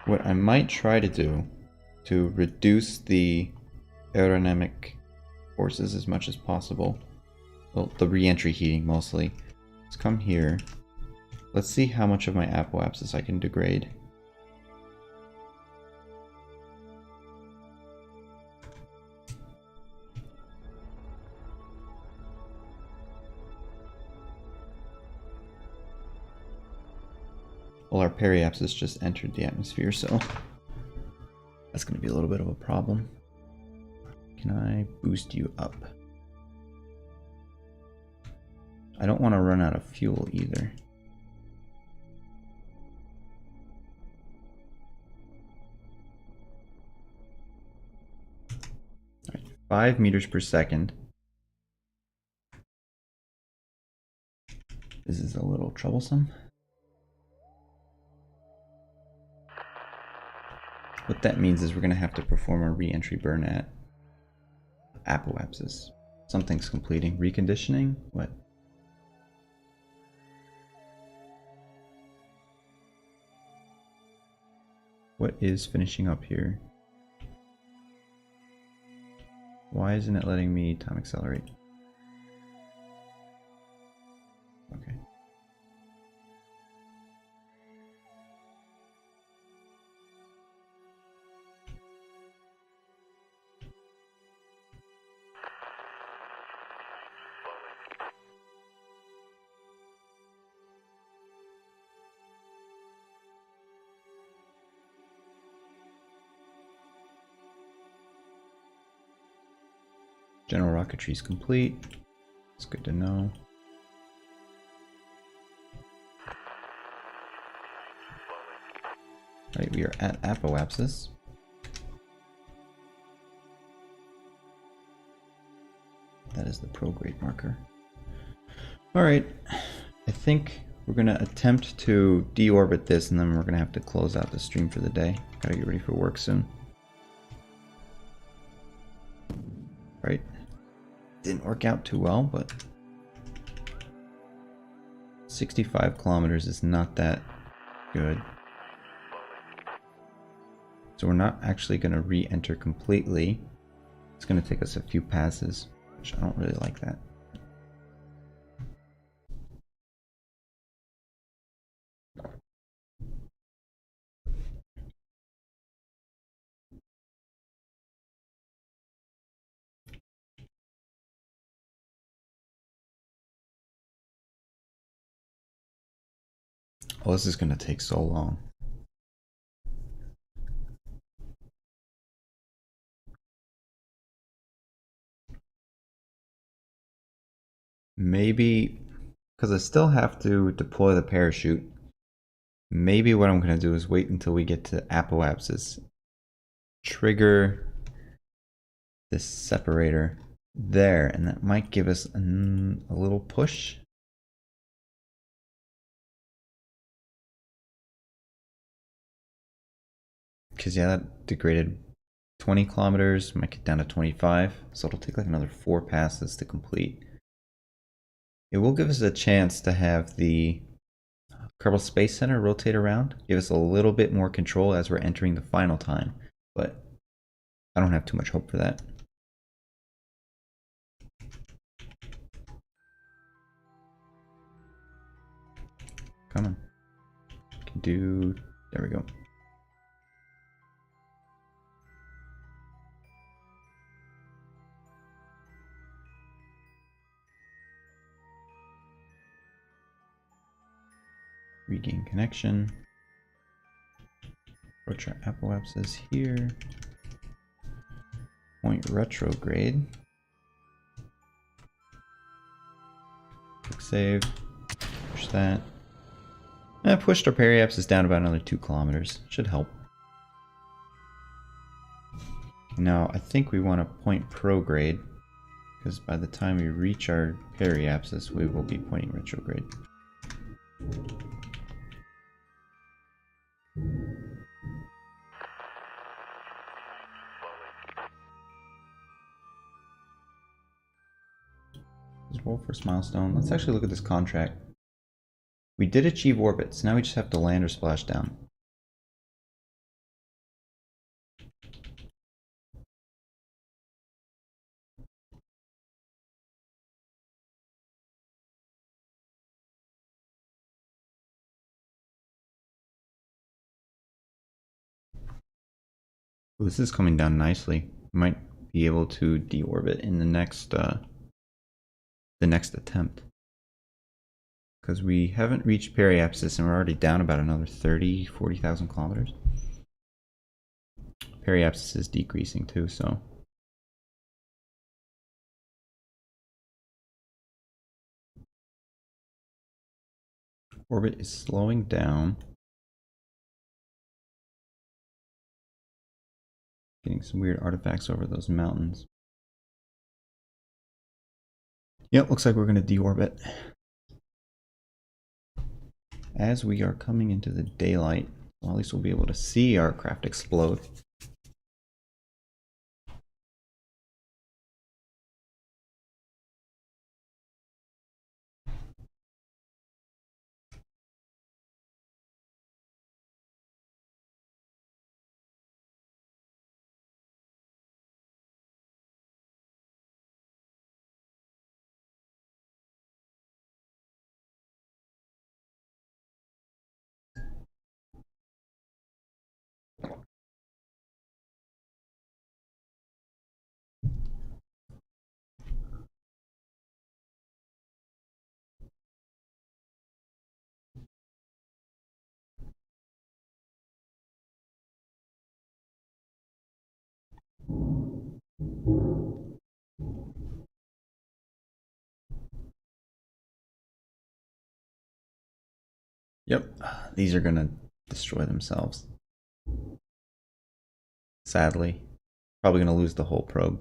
What I might try to do to reduce the aerodynamic forces as much as possible, well, the reentry heating mostly, let's come here. Let's see how much of my apoapsis I can degrade. Well, our periapsis just entered the atmosphere, so that's going to be a little bit of a problem. Can I boost you up? I don't want to run out of fuel either. Alright, 5 meters per second. This is a little troublesome. What that means is we're going to have to perform a re-entry burn at apoapsis. Something's completing. Reconditioning? What? What is finishing up here? Why isn't it letting me time accelerate? Okay. General rocketry is complete. It's good to know. Right, we are at apoapsis. That is the prograde marker. Alright, I think we're going to attempt to deorbit this, and then we're going to have to close out the stream for the day. Gotta get ready for work soon. Right. Didn't work out too well, but 65 kilometers is not that good. So we're not actually going to re-enter completely. It's going to take us a few passes, which I don't really like that. Oh, this is going to take so long. Maybe, because I still have to deploy the parachute, maybe what I'm going to do is wait until we get to apoapsis. Trigger this separator there, and that might give us a little push. Because yeah, that degraded 20 kilometers, might get down to 25, so it'll take like another 4 passes to complete. It will give us a chance to have the Kerbal Space Center rotate around, give us a little bit more control as we're entering the final time, but I don't have too much hope for that. Come on. Can do, there we go. Regain connection. Approach our apoapsis here. Point retrograde. Quick save. Push that. And I pushed our periapsis down about another 2 kilometers. Should help. Now I think we want to point prograde, because by the time we reach our periapsis, we will be pointing retrograde. Roll first milestone. Let's actually look at this contract. We did achieve orbits. Now we just have to land or splash down. Ooh, this is coming down nicely. We might be able to deorbit in the next attempt. Because we haven't reached periapsis and we're already down about another 40,000 kilometers. Periapsis is decreasing too, so. Orbit is slowing down. Getting some weird artifacts over those mountains. Yep, looks like we're going to deorbit. As we are coming into the daylight, well, at least we'll be able to see our craft explode. Yep, these are gonna destroy themselves. Sadly. Probably gonna lose the whole probe.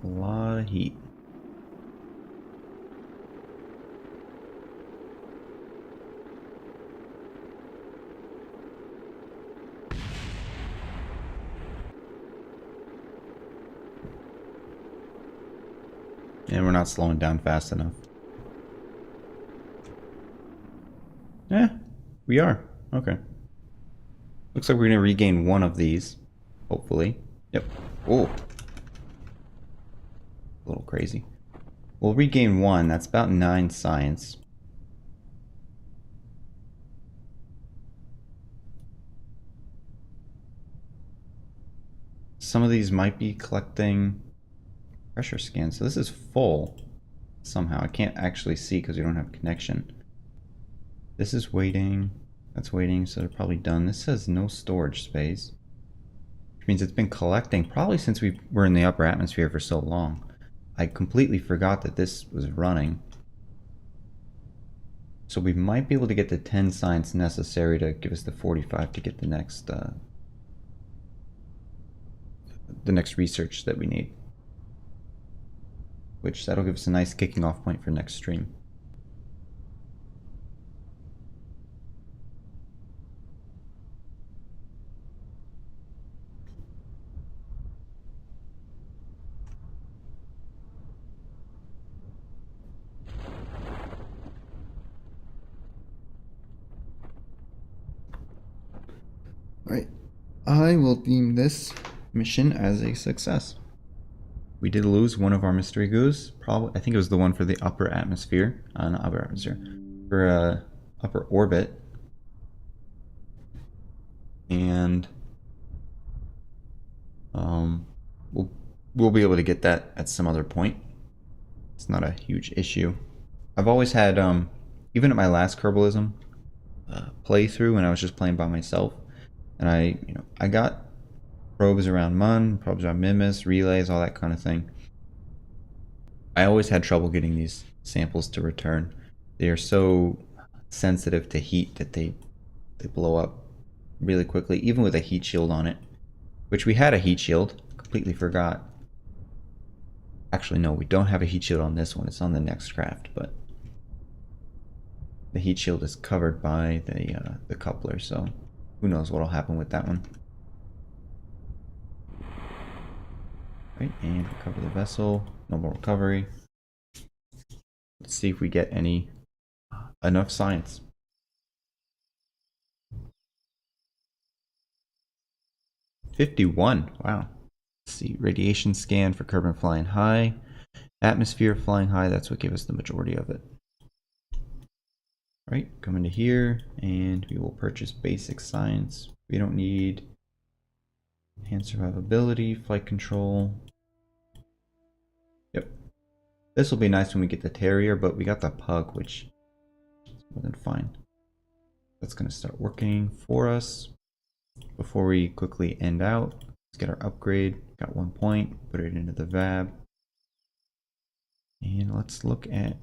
A lot of heat. And we're not slowing down fast enough. Yeah, we are. Okay. Looks like we're gonna regain one of these. Hopefully. Yep. Oh. A little crazy. We'll regain one. That's about 9 science. Some of these might be collecting pressure scans. So this is full somehow. I can't actually see because we don't have connection. This is waiting. That's waiting, so they're probably done. This says no storage space, which means it's been collecting probably since we were in the upper atmosphere for so long. I completely forgot that this was running. So we might be able to get the 10 science necessary to give us the 45 to get the next research that we need. Which that'll give us a nice kicking off point for next stream. Alright, I will deem this mission as a success. We did lose one of our mystery goos. Probably, I think it was the one for the upper atmosphere. Not upper atmosphere. For upper orbit. And we'll be able to get that at some other point. It's not a huge issue. I've always had, even at my last Kerbalism playthrough when I was just playing by myself, and I got probes around Mun, probes around Mimus, relays, all that kind of thing. I always had trouble getting these samples to return. They are so sensitive to heat that they blow up really quickly, even with a heat shield on it. Which we had a heat shield, completely forgot. Actually, no, we don't have a heat shield on this one. It's on the next craft, but the heat shield is covered by the coupler, so who knows what'll happen with that one. Right, and recover the vessel. No more recovery. Let's see if we get enough science. $51. Wow. Let's see. Radiation scan for Kerbal flying high. Atmosphere flying high. That's what gave us the majority of it. Right. Come into here and we will purchase basic science. We don't need enhanced survivability, flight control. Yep. This will be nice when we get the Terrier, but we got the Pug, which is more than fine. That's going to start working for us. Before we quickly end out, Let's get our upgrade. Got 1 point. Put it into the VAB. And let's look at...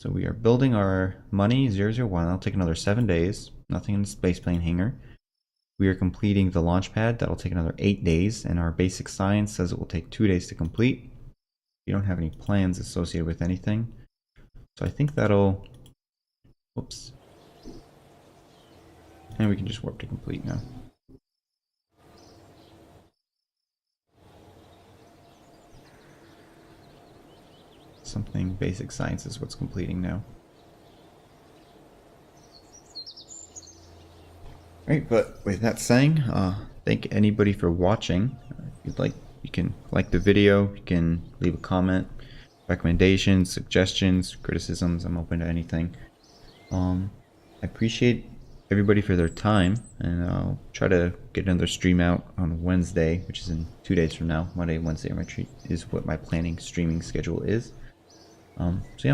So we are building our money 001. That'll take another 7 days. Nothing in the spaceplane hangar. We are completing the launch pad. That'll take another 8 days. And our basic science says it will take 2 days to complete. We don't have any plans associated with anything. So I think that'll... Whoops. And we can just warp to complete now. Something basic science is what's completing now. Alright, but with that saying, thank anybody for watching. If you'd like, you can like the video, you can leave a comment, recommendations, suggestions, criticisms. I'm open to anything. I appreciate everybody for their time, and I'll try to get another stream out on Wednesday, which is in 2 days from now. Monday, Wednesday is what my planning streaming schedule is. So yeah.